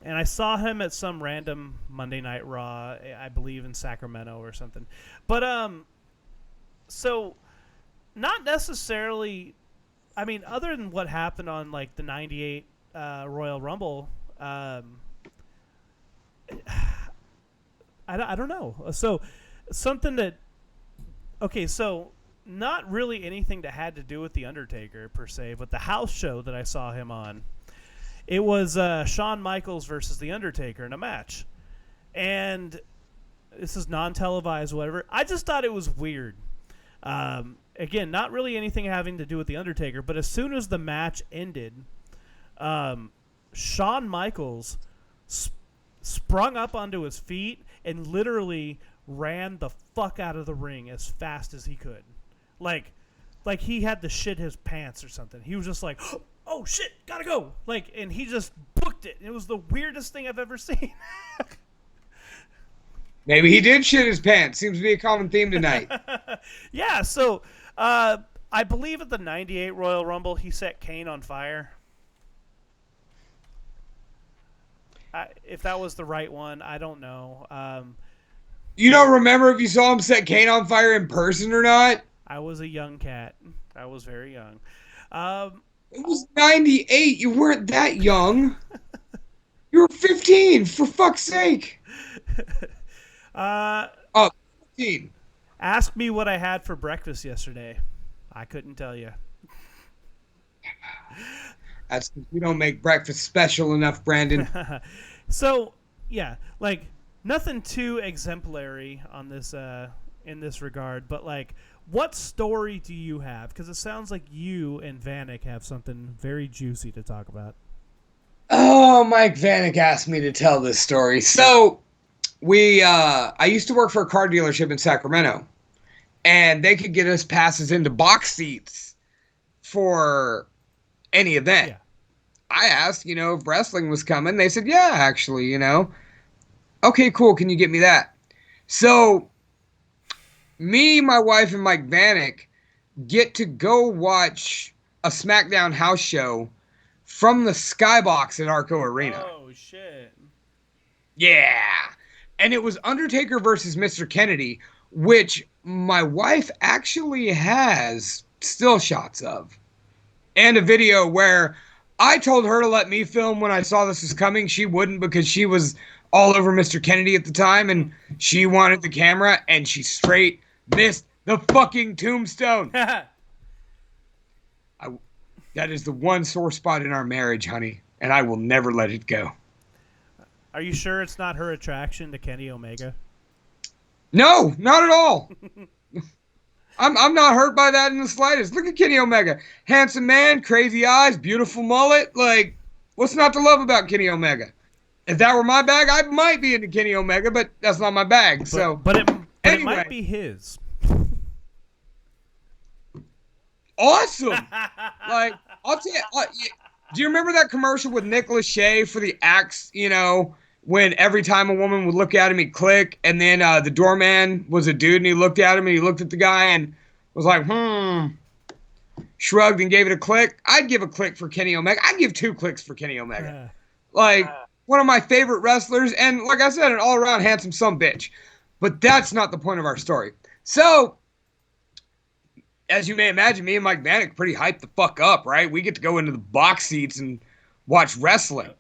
I saw him at some random Monday Night Raw, I believe in Sacramento or something. But so not necessarily. I mean, other than what happened on like the '98 Royal Rumble. I don't know. So something that okay, so not really anything that had to do with the Undertaker per se, but the house show that I saw him on. It was Shawn Michaels versus the Undertaker in a match, and this is non-televised, whatever. I just thought it was weird. Again, not really anything having to do with the Undertaker, but as soon as the match ended, Shawn Michaels sprung up onto his feet and literally ran the fuck out of the ring as fast as he could. Like he had to shit his pants or something. He was just like, oh shit, gotta go. And he just booked it. It was the weirdest thing I've ever seen. Maybe he did shit his pants. Seems to be a common theme tonight. Yeah, so I believe at the '98 Royal Rumble, he set Kane on fire. If that was the right one, I don't know. You don't remember if you saw him set Kane on fire in person or not? I was a young cat. I was very young. It was 98. You weren't that young. You were 15, for fuck's sake. 15. Ask me what I had for breakfast yesterday. I couldn't tell you. That's we don't make breakfast special enough, Brandon. So, yeah, nothing too exemplary on this in this regard, but what story do you have? Because it sounds like you and Vanek have something very juicy to talk about. Oh, Mike Vanek asked me to tell this story. So, I used to work for a car dealership in Sacramento, and they could get us passes into box seats for any event. Yeah. I asked, if wrestling was coming. They said, yeah, actually, Okay, cool. Can you get me that? So, me, my wife, and Mike Vanek get to go watch a SmackDown house show from the Skybox at Arco Arena. Oh, shit. Yeah. And it was Undertaker versus Mr. Kennedy, which my wife actually has still shots of. And a video where I told her to let me film when I saw this was coming. She wouldn't because she was all over Mr. Kennedy at the time, and she wanted the camera, and she straight missed the fucking tombstone. That is the one sore spot in our marriage, honey, and I will never let it go. Are you sure it's not her attraction to Kenny Omega? No, not at all. I'm not hurt by that in the slightest. Look at Kenny Omega. Handsome man, crazy eyes, beautiful mullet. What's not to love about Kenny Omega? If that were my bag, I might be into Kenny Omega, but that's not my bag. But it might be his. Awesome. I'll tell you, do you remember that commercial with Nick Lachey for the Axe, when every time a woman would look at him, he'd click, and then the doorman was a dude, and he looked at him, and he looked at the guy, and was like, shrugged and gave it a click. I'd give a click for Kenny Omega. I'd give 2 clicks for Kenny Omega. One of my favorite wrestlers, and like I said, an all-around handsome sumbitch. But that's not the point of our story. So, as you may imagine, me and Mike Vanek pretty hyped the fuck up, right? We get to go into the box seats and watch wrestling.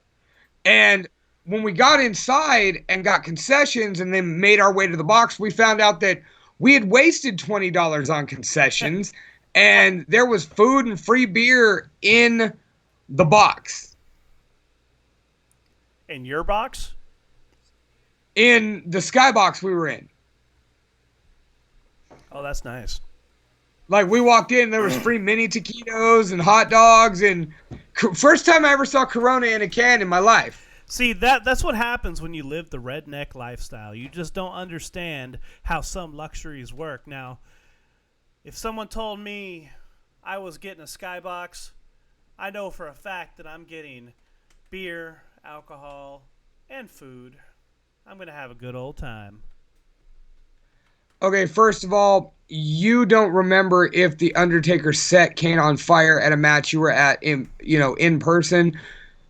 And when we got inside and got concessions and then made our way to the box, we found out that we had wasted $20 on concessions, and there was food and free beer in the box. In your box? In the skybox we were in. Oh, that's nice. We walked in, there was free mini taquitos and hot dogs, and first time I ever saw Corona in a can in my life. See, that's what happens when you live the redneck lifestyle. You just don't understand how some luxuries work. Now, if someone told me I was getting a skybox, I know for a fact that I'm getting beer, alcohol, and food. I'm going to have a good old time. Okay, first of all, you don't remember if the Undertaker set Kane on fire at a match you were at in person.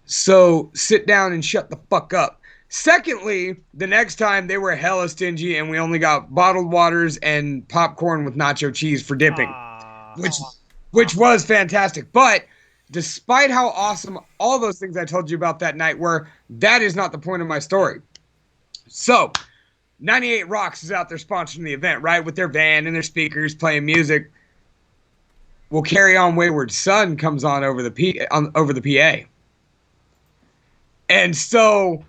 So sit down and shut the fuck up. Secondly, the next time they were hella stingy and we only got bottled waters and popcorn with nacho cheese for dipping, Ah. which which was fantastic. But despite how awesome all those things I told you about that night were, that is not the point of my story. So 98 Rocks is out there sponsoring the event, right? With their van and their speakers playing music. Well, Carry On Wayward Son comes on over the PA. And so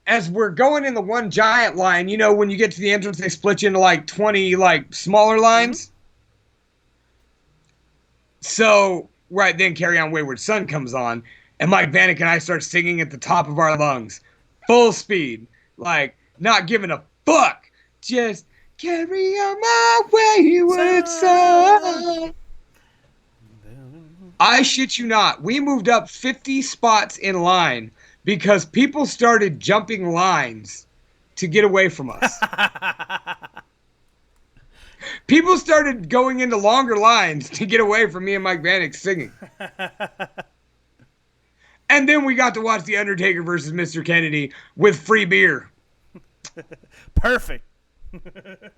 as we're going in the one giant line, when you get to the entrance, they split you into like 20 like smaller lines. So right then Carry On Wayward Son comes on, and Mike Vanek and I start singing at the top of our lungs. Full speed. Like not giving a fuck. Just carry on my wayward son. I shit you not. We moved up 50 spots in line because people started jumping lines to get away from us. People started going into longer lines to get away from me and Mike Vanek singing. And then we got to watch The Undertaker versus Mr. Kennedy with free beer. Perfect.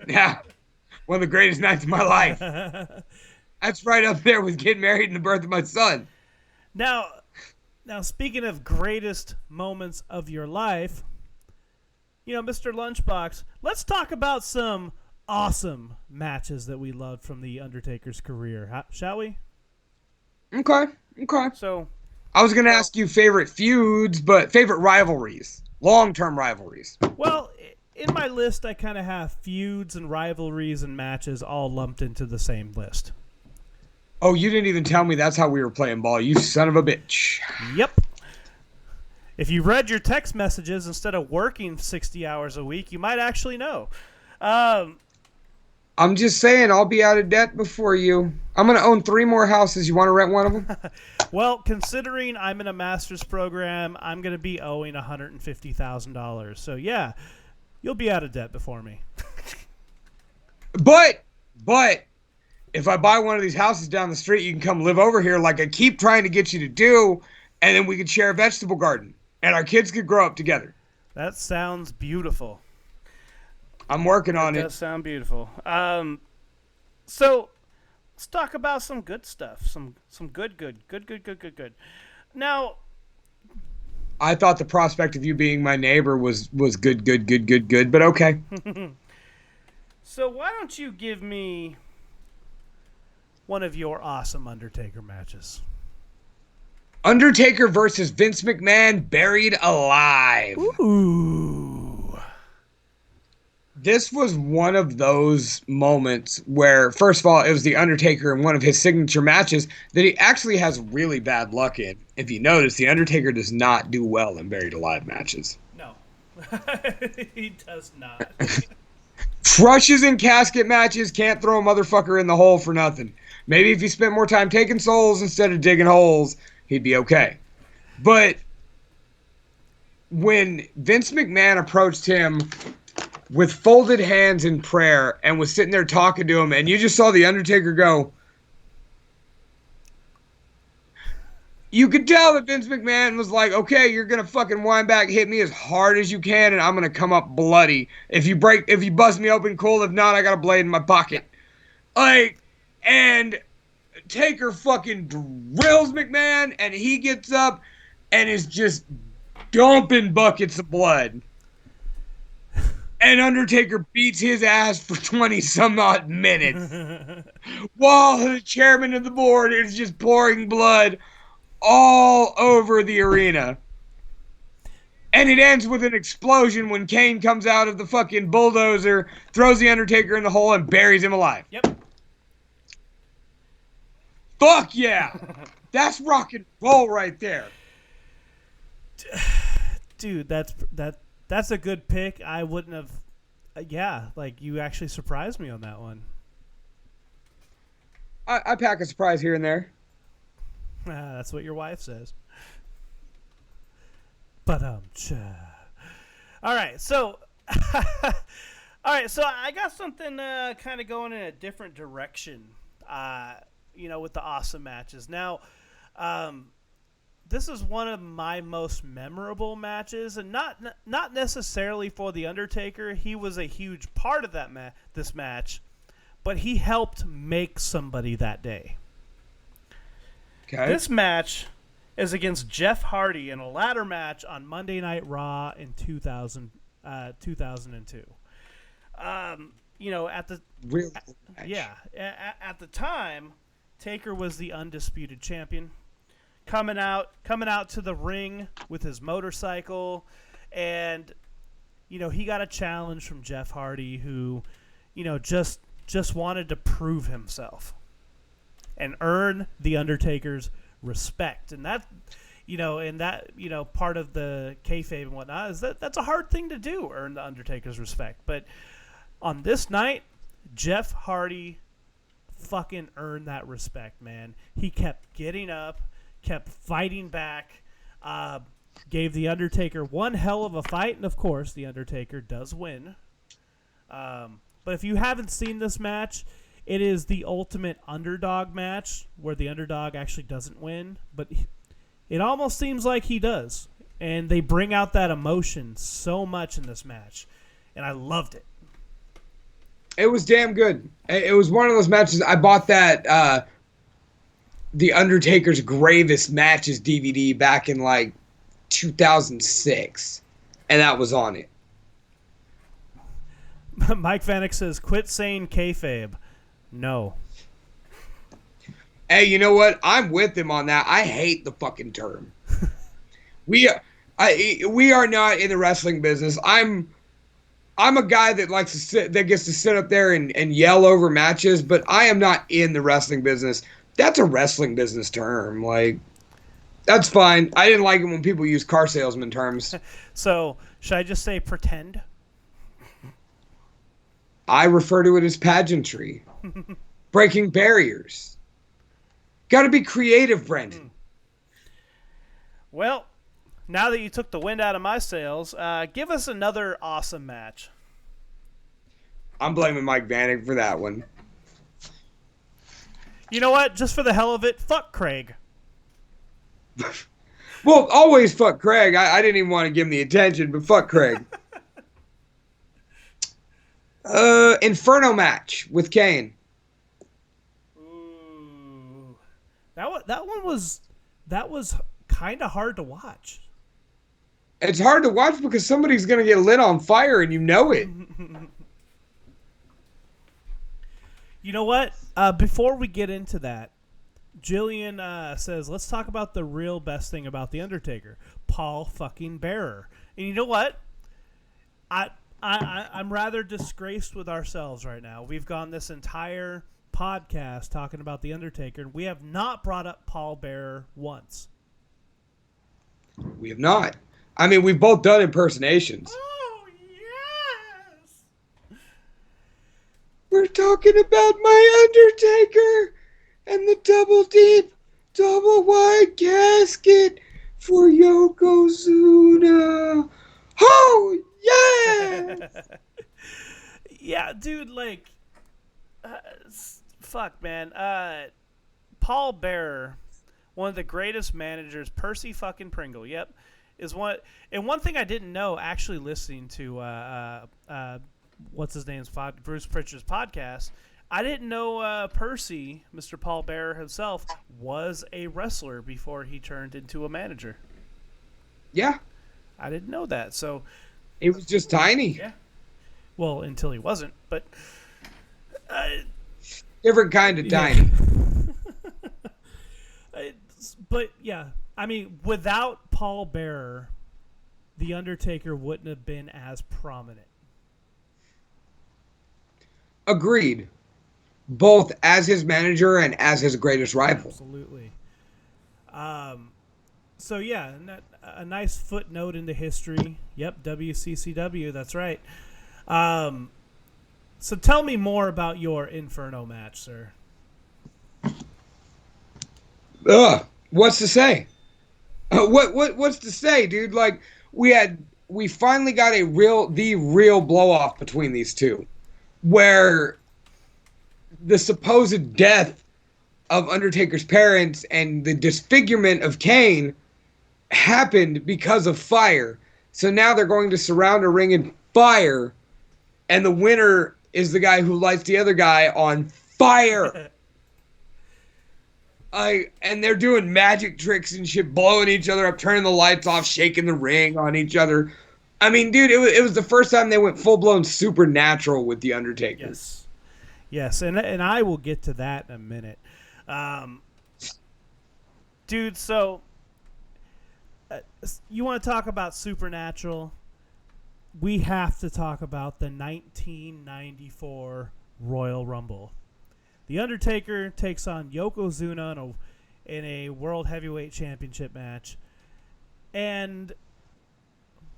Yeah. One of the greatest nights of my life. That's right up there with getting married and the birth of my son. Now speaking of greatest moments of your life, Mr. Lunchbox, let's talk about some awesome matches that we loved from the Undertaker's career, shall we? Okay. So, I was going to ask you favorite feuds, but favorite rivalries, long-term rivalries. Well, in my list, I kind of have feuds and rivalries and matches all lumped into the same list. Oh, you didn't even tell me that's how we were playing ball, you son of a bitch. Yep. If you read your text messages instead of working 60 hours a week, you might actually know. I'm just saying, I'll be out of debt before you. I'm going to own 3 more houses. You want to rent one of them? Well, considering I'm in a master's program, I'm going to be owing $150,000. So, yeah, you'll be out of debt before me. But, if I buy one of these houses down the street, you can come live over here like I keep trying to get you to do, and then we could share a vegetable garden, and our kids could grow up together. That sounds beautiful. I'm working on it. It does sound beautiful. So let's talk about some good stuff. Some good. Now, I thought the prospect of you being my neighbor was good, but okay. So why don't you give me one of your awesome Undertaker matches? Undertaker versus Vince McMahon, buried alive. Ooh. This was one of those moments where, first of all, it was The Undertaker in one of his signature matches that he actually has really bad luck in. If you notice, The Undertaker does not do well in buried alive matches. No. He does not. Crushes in casket matches, can't throw a motherfucker in the hole for nothing. Maybe if he spent more time taking souls instead of digging holes, he'd be okay. But when Vince McMahon approached him with folded hands in prayer and was sitting there talking to him, and you just saw The Undertaker go, you could tell that Vince McMahon was like, okay, you're going to fucking wind back, hit me as hard as you can, and I'm going to come up bloody. If you bust me open, cool. If not, I got a blade in my pocket. And Taker fucking drills McMahon, and he gets up and is just dumping buckets of blood. And Undertaker beats his ass for 20-some-odd minutes while the chairman of the board is just pouring blood all over the arena. And it ends with an explosion when Kane comes out of the fucking bulldozer, throws the Undertaker in the hole, and buries him alive. Yep. Fuck yeah! That's rock and roll right there. Dude, that's a good pick. I wouldn't have. You actually surprised me on that one. I pack a surprise here and there. That's what your wife says. But all right, so all All right, so I got something kind of going in a different direction, with the awesome matches. Now, this is one of my most memorable matches, and not necessarily for the Undertaker. He was a huge part of this match, but he helped make somebody that day. Okay. This match is against Jeff Hardy in a ladder match on Monday Night Raw in 2002. At the Real at the time, Taker was the undisputed champion, coming out to the ring with his motorcycle, and he got a challenge from Jeff Hardy, who just wanted to prove himself and earn the Undertaker's respect. And that part of the kayfabe and whatnot is that's a hard thing to do, earn the Undertaker's respect. But on this night, Jeff Hardy fucking earned that respect, man. He kept getting up, kept fighting back, gave the Undertaker one hell of a fight, and of course, the Undertaker does win. But if you haven't seen this match, it is the ultimate underdog match where the underdog actually doesn't win, but it almost seems like he does. And they bring out that emotion so much in this match, and I loved it. It was damn good. It was one of those matches. I bought that The Undertaker's Gravest Matches DVD back in like 2006, and that was on it. Mike Vanek says, "Quit saying kayfabe." No. Hey, you know what? I'm with him on that. I hate the fucking term. We are not in the wrestling business. I'm a guy that gets to sit up there and yell over matches, but I am not in the wrestling business. That's a wrestling business term. Like, that's fine. I didn't like it when people use car salesman terms. So, should I just say pretend? I refer to it as pageantry. Breaking barriers. Got to be creative, Brendan. Well, now that you took the wind out of my sails, give us another awesome match. I'm blaming Mike Vanek for that one. You know what? Just for the hell of it, fuck Craig. Well, always fuck Craig. I didn't even want to give him the attention, but fuck Craig. Inferno match with Kane. Ooh. That one was kind of hard to watch. It's hard to watch because somebody's going to get lit on fire and you know it. You know what? Before we get into that, Jillian says, let's talk about the real best thing about The Undertaker, Paul fucking Bearer. And you know what? I'm rather disgraced with ourselves right now. We've gone this entire podcast talking about The Undertaker, and we have not brought up Paul Bearer once. We have not. I mean, we've both done impersonations. Oh, yes! We're talking about my Undertaker and the double deep, double wide casket for Yokozuna. Oh, yeah! Yeah, dude, like, fuck, man. Paul Bearer, one of the greatest managers, Percy fucking Pringle, yep, is one. And one thing I didn't know, actually listening to what's his name's Bruce Pritchard's podcast, I didn't know Percy, Mr. Paul Bearer himself, was a wrestler before he turned into a manager. Yeah, I didn't know that. So he was just tiny. Yeah. Well, until he wasn't, but different kind of tiny. But yeah, I mean, without Paul Bearer, The Undertaker wouldn't have been as prominent. Agreed. Both as his manager and as his greatest rival. Absolutely. So yeah, a nice footnote into history. Yep, WCCW, that's right. So tell me more about your Inferno match, sir. What's to say? What's to say, dude? Like, we had we finally got the real blow off between these two, where the supposed death of Undertaker's parents and the disfigurement of Kane happened because of fire. So now they're going to surround a ring in fire, and the winner is the guy who lights the other guy on fire. And they're doing magic tricks and shit, blowing each other up, turning the lights off, shaking the ring on each other. I mean, dude, it was the first time they went full-blown supernatural with the Undertaker. Yes, and I will get to that in a minute. Dude, so you want to talk about supernatural? We have to talk about the 1994 Royal Rumble. The Undertaker takes on Yokozuna in a World Heavyweight Championship match. And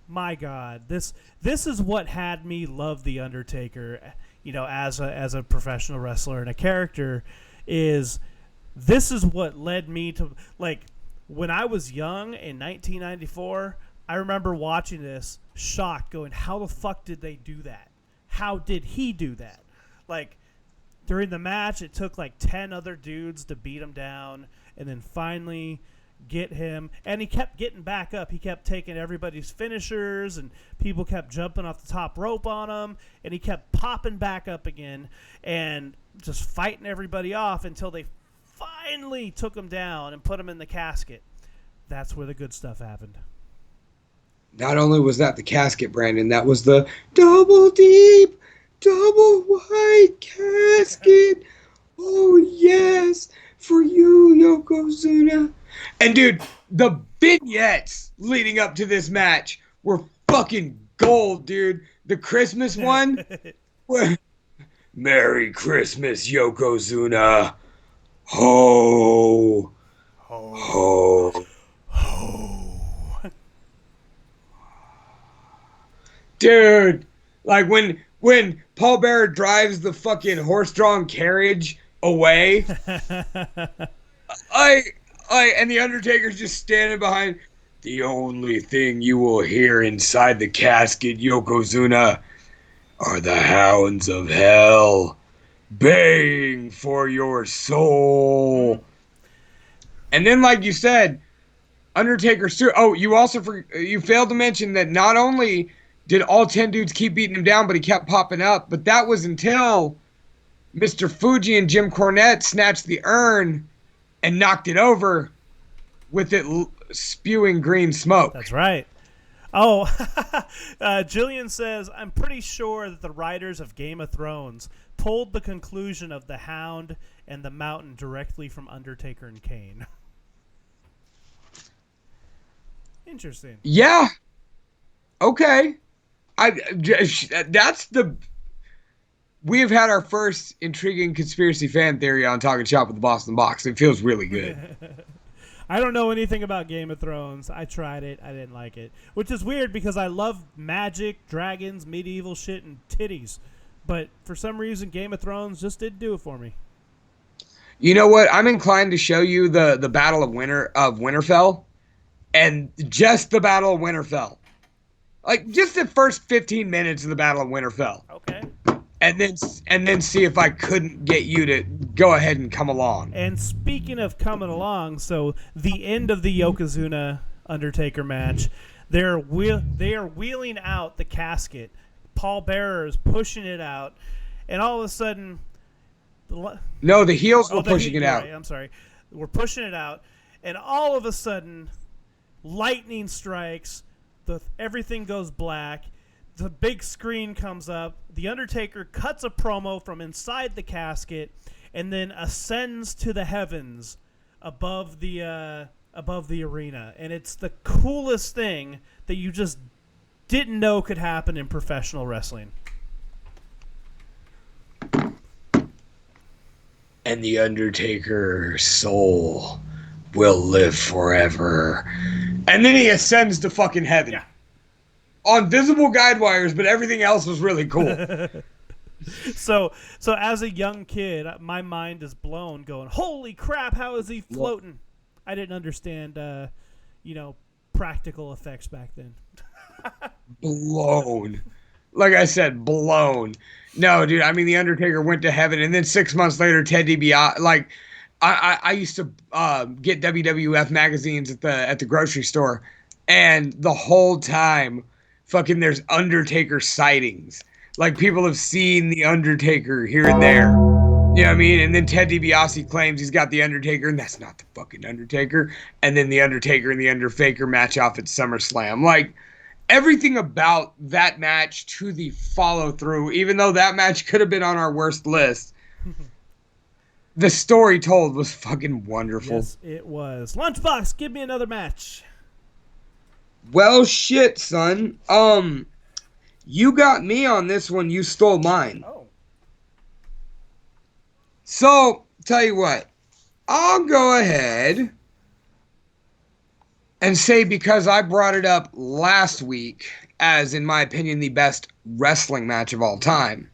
my God, this is what had me love The Undertaker, as a professional wrestler and a character. This is what led me to, like, when I was young in 1994, I remember watching this, shocked, going, how the fuck did they do that? How did he do that? Like, during the match, it took like 10 other dudes to beat him down and then finally get him. And he kept getting back up. He kept taking everybody's finishers, and people kept jumping off the top rope on him, and he kept popping back up again and just fighting everybody off until they finally took him down and put him in the casket. That's where the good stuff happened. Not only was that the casket, Brandon, that was the double deep, double white casket. Oh, yes, for you, Yokozuna. And, dude, the vignettes leading up to this match were fucking gold, dude. The Christmas one, where, Merry Christmas, Yokozuna. Ho, ho, ho. Dude, like when Paul Bearer drives the fucking horse-drawn carriage away, and the Undertaker's just standing behind. The only thing you will hear inside the casket, Yokozuna, are the hounds of hell baying for your soul. And then, like you said, Undertaker. You failed to mention that not only did all 10 dudes keep beating him down, but he kept popping up. But that was until Mr. Fuji and Jim Cornette snatched the urn and knocked it over with it spewing green smoke. That's right. Oh, Jillian says, I'm pretty sure that the writers of Game of Thrones pulled the conclusion of the Hound and the Mountain directly from Undertaker and Kane. Interesting. Yeah. Okay. We have had our first intriguing conspiracy fan theory on Talking Shop with the Boston Box. It feels really good. I don't know anything about Game of Thrones. I tried it. I didn't like it. Which is weird because I love magic, dragons, medieval shit, and titties. But for some reason, Game of Thrones just didn't do it for me. You know what? I'm inclined to show you the Battle of Winterfell. And just the Battle of Winterfell. Like, just the first 15 minutes of the Battle of Winterfell. Okay. And then see if I couldn't get you to go ahead and come along. And speaking of coming along, so the end of the Yokozuna Undertaker match, they are wheeling out the casket. Paul Bearer is pushing it out, and all of a sudden, no, the heels were pushing it out. Right, I'm sorry, we're pushing it out, and all of a sudden, lightning strikes. Everything goes black. The big screen comes up. The Undertaker cuts a promo from inside the casket and then ascends to the heavens above the arena. And it's the coolest thing that you just didn't know could happen in professional wrestling. And the Undertaker's soul will live forever. And then he ascends to fucking heaven. Yeah. On visible guide wires, but everything else was really cool. So as a young kid, my mind is blown going, holy crap, how is he floating? I didn't understand, practical effects back then. blown. Like I said, blown. No, dude. I mean, the Undertaker went to heaven, and then 6 months later, Ted DiBiase. Like, I used to get WWF magazines at the grocery store, and the whole time, fucking, there's Undertaker sightings. Like, people have seen the Undertaker here and there. You know what I mean? And then Ted DiBiase claims he's got the Undertaker, and that's not the fucking Undertaker. And then the Undertaker and the Underfaker match off at SummerSlam. Like, everything about that match to the follow through, even though that match could have been on our worst list, the story told was fucking wonderful. Yes, it was. Lunchbox, give me another match. Well, shit, son. You got me on this one. You stole mine. Oh. So, tell you what. I'll go ahead and say, because I brought it up last week as, in my opinion, the best wrestling match of all time,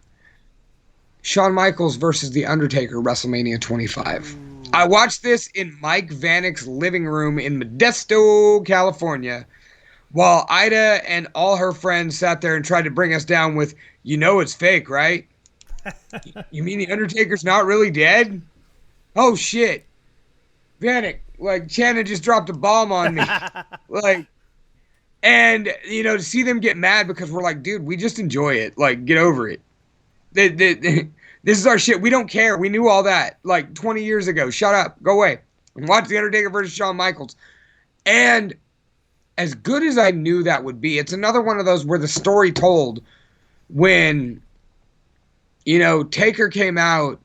Shawn Michaels versus The Undertaker, WrestleMania 25. Ooh. I watched this in Mike Vanek's living room in Modesto, California, while Ida and all her friends sat there and tried to bring us down with, you know it's fake, right? You mean The Undertaker's not really dead? Oh, shit. Vanek, like, Chana just dropped a bomb on me. Like, and, you know, to see them get mad because we're like, dude, we just enjoy it. Like, get over it. This is our shit. We don't care. We knew all that like 20 years ago. Shut up. Go away. And watch The Undertaker versus Shawn Michaels. And as good as I knew that would be, it's another one of those where the story told when, you know, Taker came out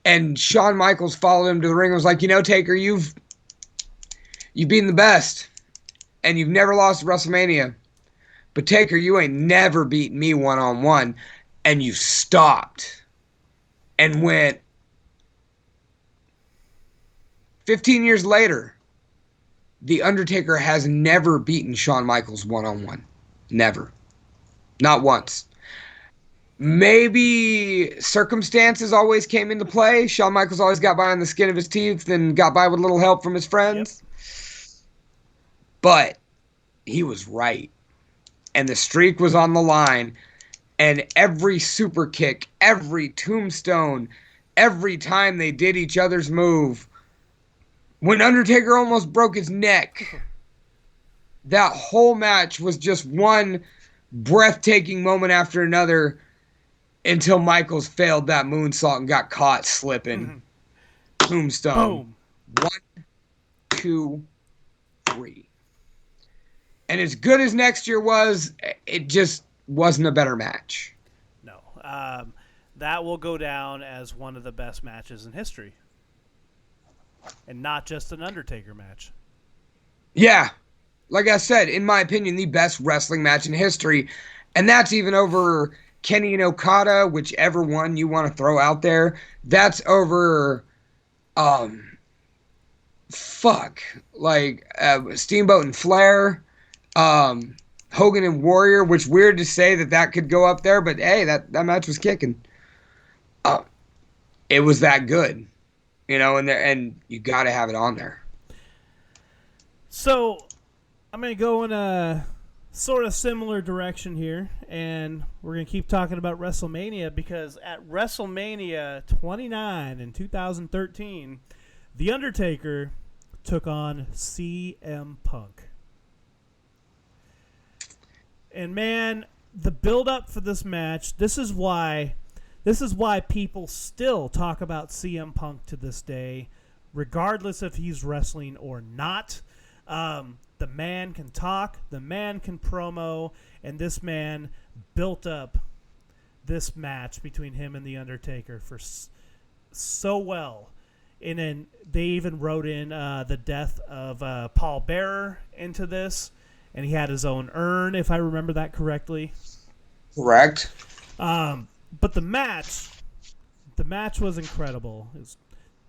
and Shawn Michaels followed him to the ring and was like, you know, Taker, you've been the best and you've never lost at WrestleMania. But Taker, you ain't never beaten me one-on-one. And you stopped and went 15 years later, The Undertaker has never beaten Shawn Michaels one-on-one. Never. Not once. Maybe circumstances always came into play. Shawn Michaels always got by on the skin of his teeth and got by with a little help from his friends. Yep. But he was right. And the streak was on the line. And every super kick, every tombstone, every time they did each other's move, when Undertaker almost broke his neck, that whole match was just one breathtaking moment after another until Michaels failed that moonsault and got caught slipping. Tombstone. Boom. 1, 2, 3. And as good as next year was, it just wasn't a better match. No. That will go down as one of the best matches in history. And not just an Undertaker match. Yeah. Like I said, in my opinion, the best wrestling match in history. And that's even over Kenny and Okada, whichever one you want to throw out there. That's over, Steamboat and Flair, Hogan and Warrior, which weird to say that could go up there, but hey, that match was kicking. It was that good, you know, and you got to have it on there. So I'm going to go in a sort of similar direction here, and we're going to keep talking about WrestleMania because at WrestleMania 29 in 2013, The Undertaker took on CM Punk. And man, the build-up for this match, this is why people still talk about CM Punk to this day, regardless if he's wrestling or not. The man can talk, the man can promo, and this man built up this match between him and The Undertaker for so well. And then they even wrote in the death of Paul Bearer into this. And he had his own urn, if I remember that correctly. Correct. But the match was incredible. It was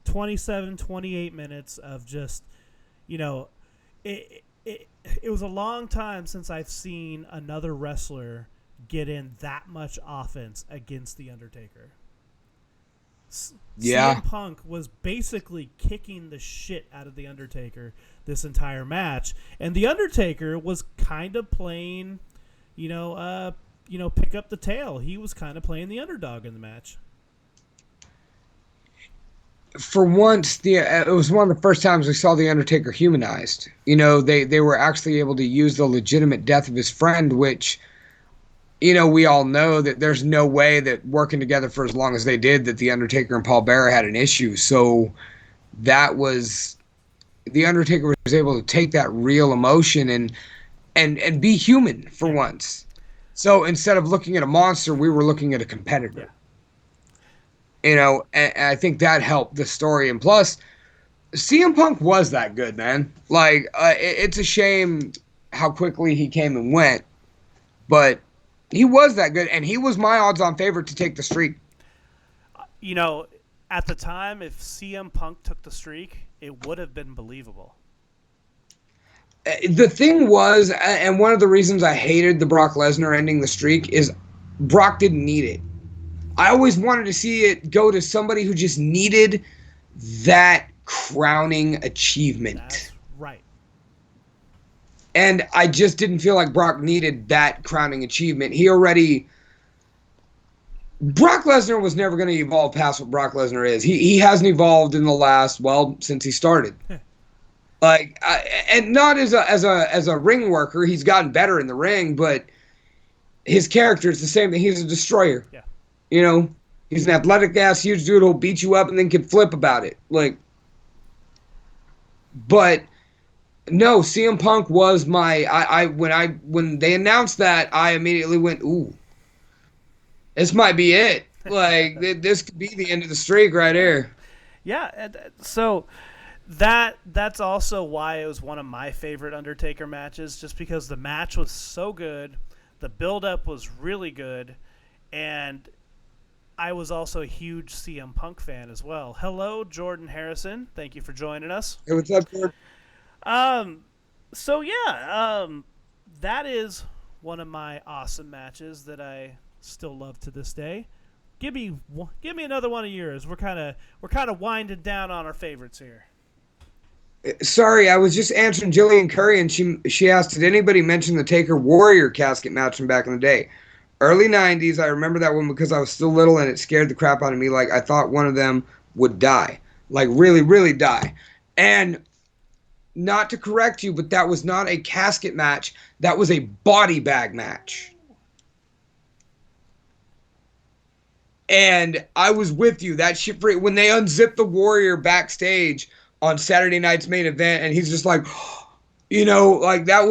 27, 28 minutes of just, you know, it was a long time since I've seen another wrestler get in that much offense against The Undertaker. Yeah. CM Punk was basically kicking the shit out of The Undertaker this entire match. And The Undertaker was kind of playing pick up the tail. He was kind of playing the underdog in the match. For once, it was one of the first times we saw the Undertaker humanized. They were actually able to use the legitimate death of his friend, which, we all know that there's no way that working together for as long as they did that the Undertaker and Paul Bearer had an issue. So that was the Undertaker was able to take that real emotion and be human for once. So instead of looking at a monster, we were looking at a competitor. Yeah. And I think that helped the story. And plus, CM Punk was that good, man. Like, it's a shame how quickly he came and went, but he was that good, and he was my odds-on favorite to take the streak. At the time, if CM Punk took the streak, it would have been believable. The thing was, and one of the reasons I hated the Brock Lesnar ending the streak is Brock didn't need it. I always wanted to see it go to somebody who just needed that crowning achievement. That's right. And I just didn't feel like Brock needed that crowning achievement. Brock Lesnar was never going to evolve past what Brock Lesnar is. He hasn't evolved in the last, since he started. And not as a ring worker, he's gotten better in the ring, but his character is the same thing. He's a destroyer. Yeah. He's an athletic ass huge dude who'll beat you up and then can flip about it. But no, CM Punk was when they announced that, I immediately went, ooh, this might be it. This could be the end of the streak right here. Yeah, so that's also why it was one of my favorite Undertaker matches, just because the match was so good, the build-up was really good, and I was also a huge CM Punk fan as well. Hello, Jordan Harrison. Thank you for joining us. Hey, what's up, Jordan? That is one of my awesome matches that I still love to this day. Give me another one of yours. We're kind of winding down on our favorites here. Sorry, I was just answering Jillian Curry, and she asked, did anybody mention the Taker Warrior casket match from back in the day? Early 90s, I remember that one because I was still little and it scared the crap out of me. Like, I thought one of them would die. Like, really, really die. And not to correct you, but that was not a casket match. That was a body bag match. And I was with you. That shit, when they unzipped the Warrior backstage on Saturday night's main event, and he's just like, that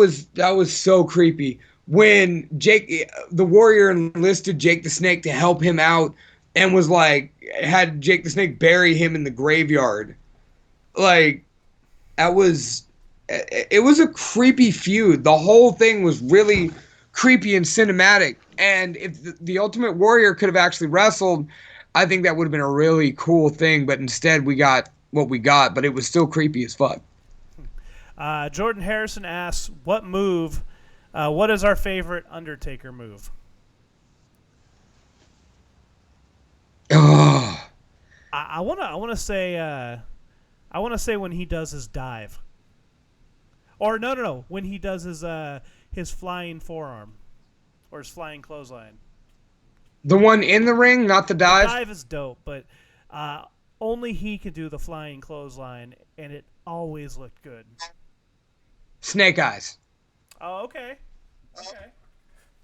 was so creepy. When Jake, the Warrior, enlisted Jake the Snake to help him out and was had Jake the Snake bury him in the graveyard. It was a creepy feud. The whole thing was really creepy and cinematic. And if the Ultimate Warrior could have actually wrestled, I think that would have been a really cool thing. But instead, we got what we got. But it was still creepy as fuck. Jordan Harrison asks, what is our favorite Undertaker move? Oh. I wanna say when he does his dive. Or no, when he does his flying forearm or his flying clothesline. The one in the ring, not the dive. The dive is dope, but only he could do the flying clothesline, and it always looked good. Snake Eyes. Oh, okay.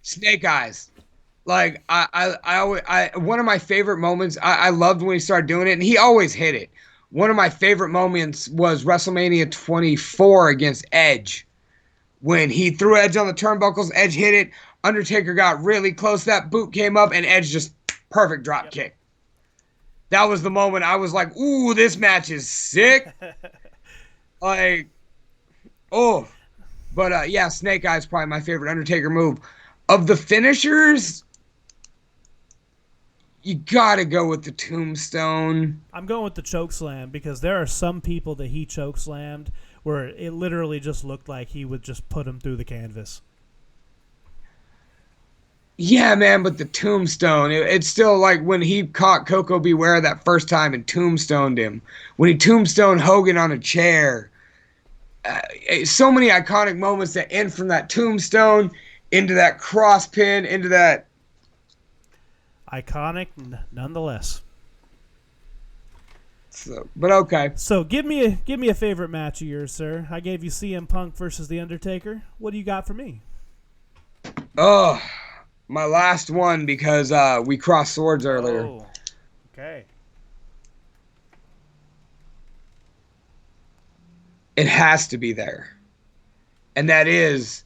Snake Eyes. I one of my favorite moments, I loved when he started doing it, and he always hit it. One of my favorite moments was WrestleMania 24 against Edge. When he threw Edge on the turnbuckles, Edge hit it, Undertaker got really close, that boot came up, and Edge just perfect drop kick. That was the moment I was like, ooh, this match is sick. But yeah, Snake Eyes is probably my favorite Undertaker move. Of the finishers, you gotta go with the Tombstone. I'm going with the chokeslam because there are some people that he chokeslammed where it literally just looked like he would just put him through the canvas. Yeah, man, but the Tombstone, it's still like when he caught Coco Beware that first time and tombstoned him. When he tombstoned Hogan on a chair. So many iconic moments that end from that tombstone. into that cross pin, into that. Iconic, nonetheless. So, but okay. So give me a favorite match of yours, sir. I gave you CM Punk versus The Undertaker. What do you got for me? Oh, my last one because we crossed swords earlier. Oh, okay. It has to be there, and that is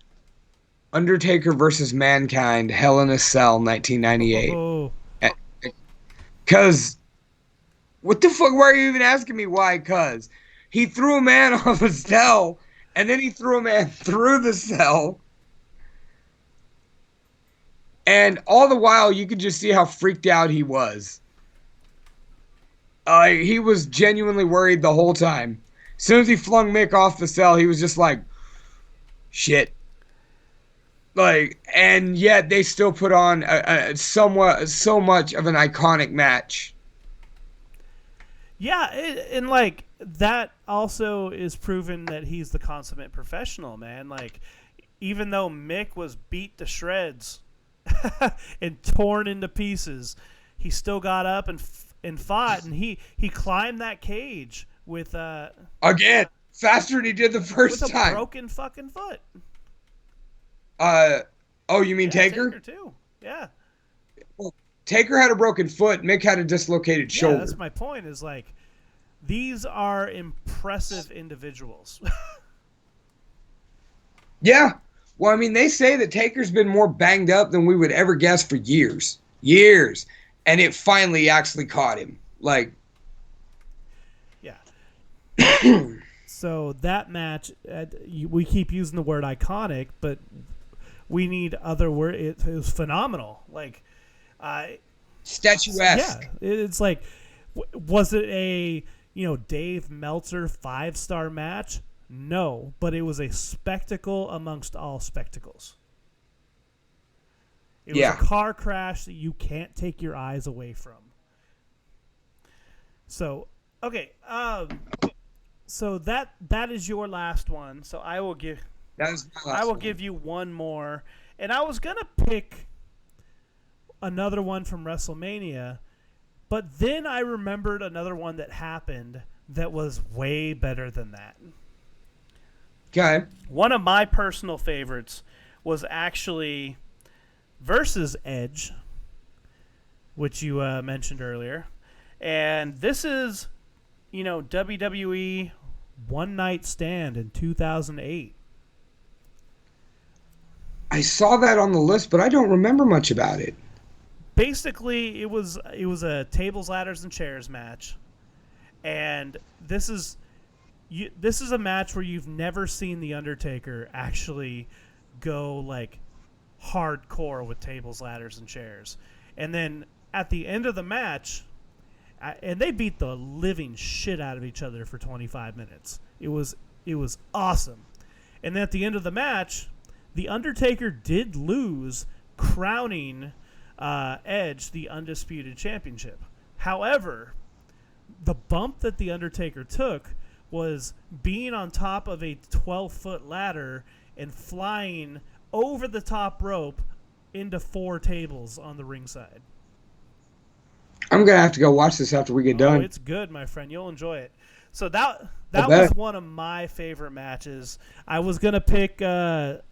Undertaker versus Mankind, Hell in a Cell, 1998. Oh, Because what the fuck? Why are you even asking me why? Because he threw a man off a cell, and then he threw a man through the cell. And all the while, you could just see how freaked out he was. He was genuinely worried the whole time. As soon as he flung Mick off the cell, he was just like, shit. Like, and yet they still put on so much of an iconic match. yeah, and like that also is proven that he's the consummate professional, man. Like, even though Mick was beat to shreds and torn into pieces, he still got up and fought, and he climbed that cage with Again, faster than he did the first with a time. broken fucking foot. Oh, you mean Yeah, Taker? too. Yeah. Well, Taker had a broken foot. Mick had a dislocated Yeah, shoulder. that's my point. Is like, these are impressive individuals. Yeah. Well, I mean, they say that Taker's been more banged up than we would ever guess for years. Years. And it finally actually caught him. Like, Yeah. So that match, we keep using the word iconic, but we need other word. It was phenomenal. Like, statuesque. yeah, it's like, was it a Dave Meltzer 5-star match? No, but it was a spectacle amongst all spectacles. It was a car crash that you can't take your eyes away from. So, okay, so that is your last one. So I will give you one more, and I was gonna pick another one from WrestleMania, but then I remembered another one that happened that was way better than that. Okay. One of my personal favorites was actually versus Edge, which you mentioned earlier. And this is, WWE One Night Stand in 2008. I saw that on the list, but I don't remember much about it. Basically, it was a tables, ladders, and chairs match. And this is a match where you've never seen The Undertaker actually go like hardcore with tables, ladders, and chairs. And then at the end of the match, and they beat the living shit out of each other for 25 minutes. It was awesome. And then at the end of the match, The Undertaker did lose, crowning Edge the undisputed championship. However, the bump that The Undertaker took was being on top of a 12-foot ladder and flying over the top rope into 4 tables on the ringside. I'm going to have to go watch this after we get done. It's good, my friend. You'll enjoy it. So that was one of my favorite matches. I was going to pick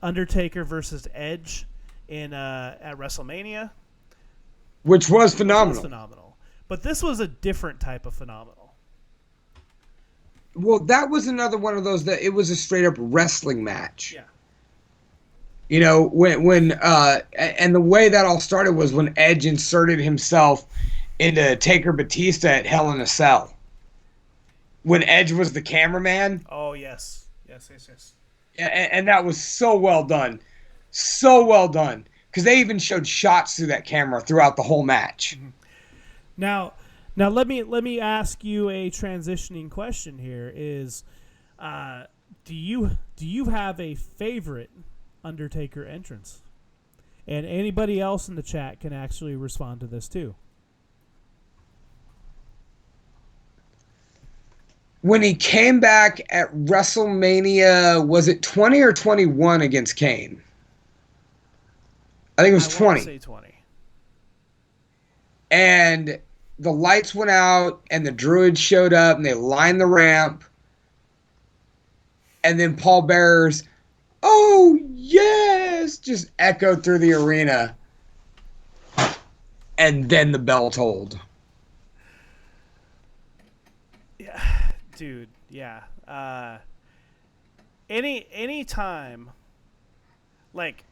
Undertaker versus Edge at WrestleMania. Which was phenomenal. But this was a different type of phenomenal. Well, that was another one of those that it was a straight up wrestling match. Yeah. When and the way that all started was when Edge inserted himself into Taker Batista at Hell in a Cell. When Edge was the cameraman. Oh, yes. Yes. And that was so well done. So well done. Because they even showed shots through that camera throughout the whole match. Mm-hmm. Now let me ask you a transitioning question here is do you have a favorite Undertaker entrance? And anybody else in the chat can actually respond to this too. When he came back at WrestleMania, was it 20 or 21 against Kane? I think it I was want to 20. say 20. And the lights went out, and the druids showed up, and they lined the ramp. And then Paul Bearer's, "Oh, yes," just echoed through the arena. And then the bell tolled. Yeah, dude. Yeah. Any time, like,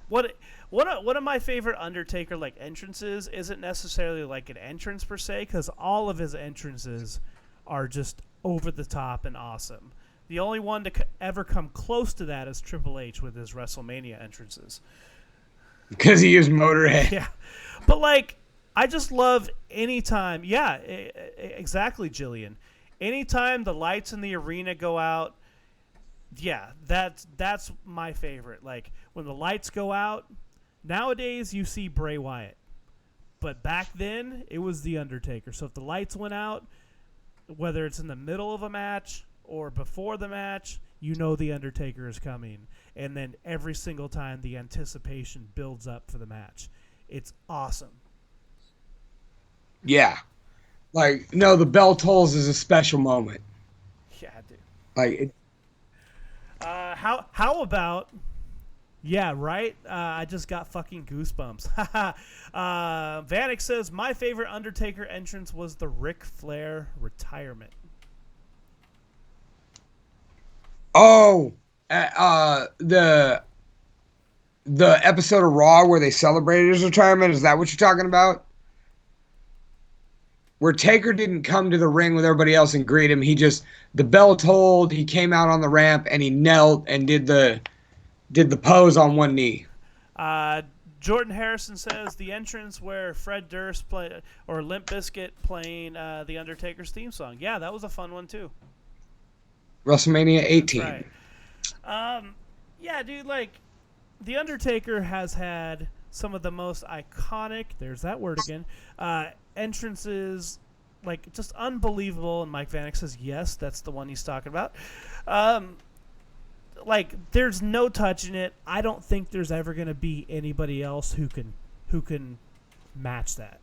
one of my favorite Undertaker like entrances isn't necessarily like an entrance per se, because all of his entrances are just over the top and awesome. The only one to ever come close to that is Triple H with his WrestleMania entrances. Because he used Motorhead. Yeah, but like, I just love anytime. Yeah, exactly, Jillian. Anytime the lights in the arena go out, yeah, that's my favorite. Like, when the lights go out, nowadays you see Bray Wyatt, but back then it was the Undertaker. So if the lights went out, whether it's in the middle of a match or before the match, you know the Undertaker is coming. And then every single time the anticipation builds up for the match. It's awesome. Yeah. Like, no, the bell tolls is a special moment. Yeah, dude. Like, How about? Yeah, right. I just got fucking goosebumps. Vanek says my favorite Undertaker entrance was the Ric Flair retirement. oh, the episode of Raw where they celebrated his retirement. Is that what you're talking about? Where Taker didn't come to the ring with everybody else and greet him. He just, the bell tolled. He came out on the ramp and he knelt and did the pose on one knee. Jordan Harrison says the entrance where Fred Durst or Limp Bizkit playing the Undertaker's theme song. Yeah, that was a fun one too. WrestleMania 18. That's right. Yeah, dude, like, the Undertaker has had some of the most iconic, there's that word again, entrances, like, just unbelievable. And Mike Vanek says, yes, that's the one he's talking about. Like, there's no touching it. I don't think there's ever going to be anybody else who can match that.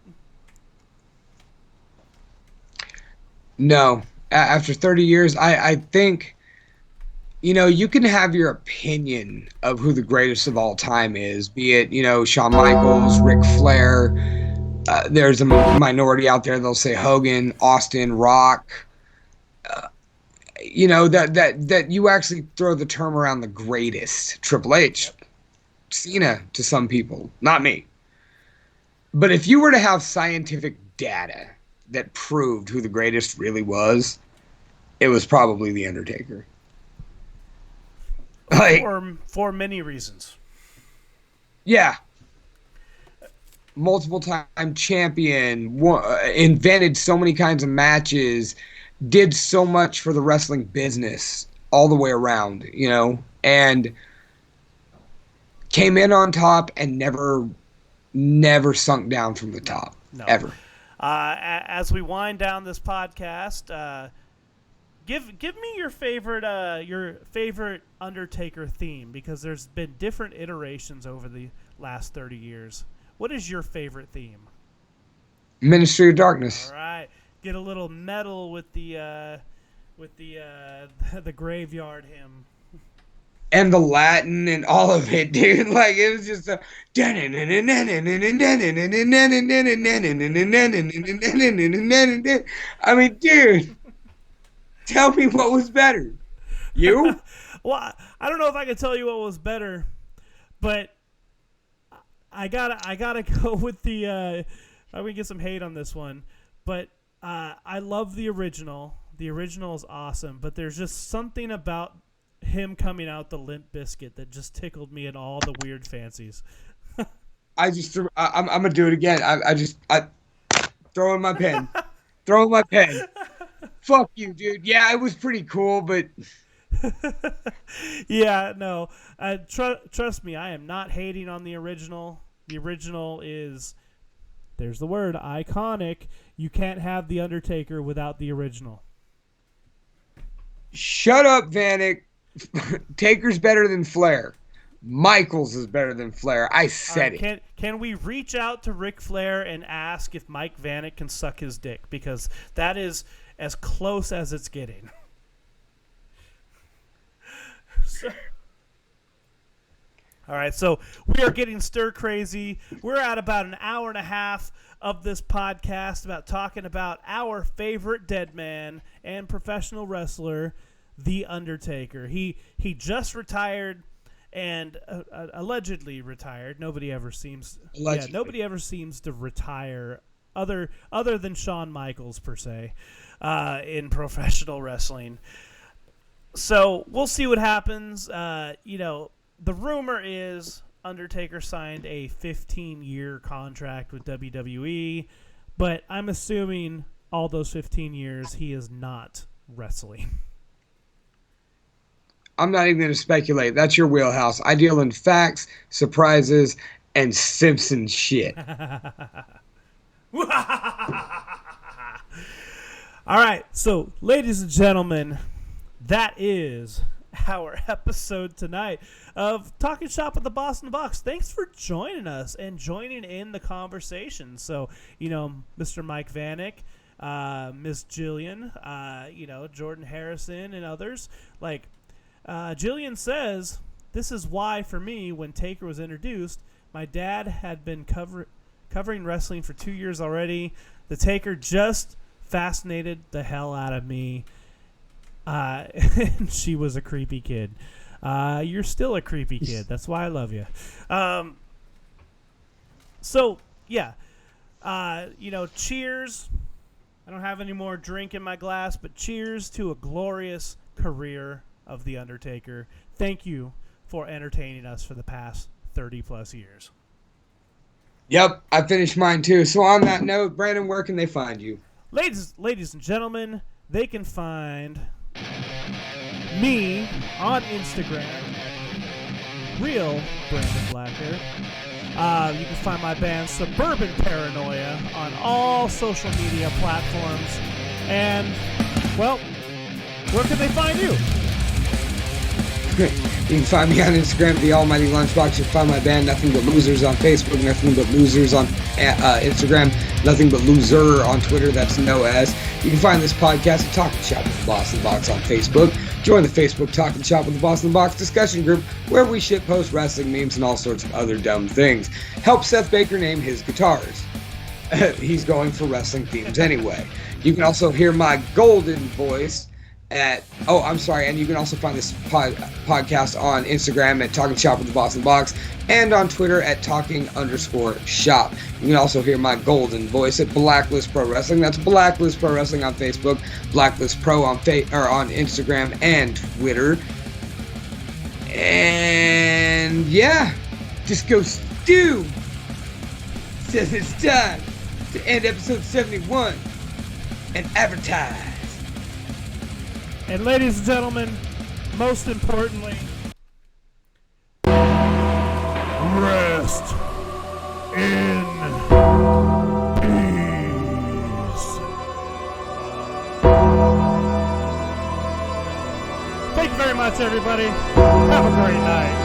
No. After 30 years, I think, you can have your opinion of who the greatest of all time is, be it, Shawn Michaels, Ric Flair. There's a minority out there, they'll say Hogan, Austin, Rock. That you actually throw the term around the greatest. Triple H, Cena to some people, not me. But if you were to have scientific data that proved who the greatest really was, it was probably The Undertaker. Like, for many reasons. Yeah. Multiple time champion, invented so many kinds of matches, did so much for the wrestling business all the way around, and came in on top and never sunk down from the top. No. Ever. As we wind down this podcast, give me your favorite Undertaker theme, because there's been different iterations over the last 30 years. What is your favorite theme? Ministry of Darkness. All right, get a little metal with the graveyard hymn. And the Latin and all of it, dude. Like, it was just a. I mean, dude, tell me what was better. You? Well, I don't know if I can tell you what was better, but I gotta go with the. I'm gonna get some hate on this one, but I love the original. The original is awesome, but there's just something about him coming out the Limp Bizkit that just tickled me in all the weird fancies. I'm gonna do it again. I throw in my pen. Throw in my pen. Fuck you, dude. Yeah, it was pretty cool, but. Yeah, no. Trust me, I am not hating on the original. The original is, there's the word, iconic. You can't have The Undertaker without the original. Shut up, Vanek. Taker's better than Flair. Michaels is better than Flair. I said it. Can we reach out to Ric Flair and ask if Mike Vanek can suck his dick? Because that is as close as it's getting. All right, so we are getting stir crazy. We're at about an hour and a half of this podcast about talking about our favorite dead man and professional wrestler, The Undertaker. He just retired and allegedly retired. Nobody ever seems to retire other than Shawn Michaels per se in professional wrestling. So we'll see what happens. The rumor is Undertaker signed a 15-year contract with WWE, but I'm assuming all those 15 years he is not wrestling. I'm not even going to speculate. That's your wheelhouse. I deal in facts, surprises, and Simpson shit. All right, so ladies and gentlemen, that is our episode tonight of Talking Shop with the Boston Box. Thanks for joining us and joining in the conversation. So, Mr. Mike Vanek, Miss Jillian, Jordan Harrison and others. Jillian says, this is why, for me, when Taker was introduced, my dad had been covering wrestling for 2 years already. The Taker just fascinated the hell out of me. And she was a creepy kid. You're still a creepy kid. That's why I love you. Cheers. I don't have any more drink in my glass, but cheers to a glorious career of The Undertaker. Thank you for entertaining us for the past 30-plus years. Yep, I finished mine too. So on that note, Brandon, where can they find you? Ladies and gentlemen, they can find me on Instagram, real Brandon Blacker. You can find my band Suburban Paranoia on all social media platforms. And, well, where can they find you? You can find me on Instagram, The Almighty Lunchbox. You can find my band, Nothing But Losers, on Facebook, Nothing But Losers on Instagram, Nothing But Loser on Twitter. That's no S. You can find this podcast at Talking Shop with the Boston Box on Facebook. Join the Facebook Talking Shop with the Boston Box discussion group where we shitpost wrestling memes and all sorts of other dumb things. Help Seth Baker name his guitars. He's going for wrestling themes anyway. You can also hear my golden voice and you can also find this podcast on Instagram at Talking Shop with the Boston Box and on Twitter at Talking_Shop. You can also hear my golden voice at Blacklist Pro Wrestling. That's Blacklist Pro Wrestling on Facebook, Blacklist Pro on Instagram and Twitter. And yeah, just go stew. Says it's time to end episode 71 and advertise. And ladies and gentlemen, most importantly, rest in peace. Thank you very much, everybody. Have a great night.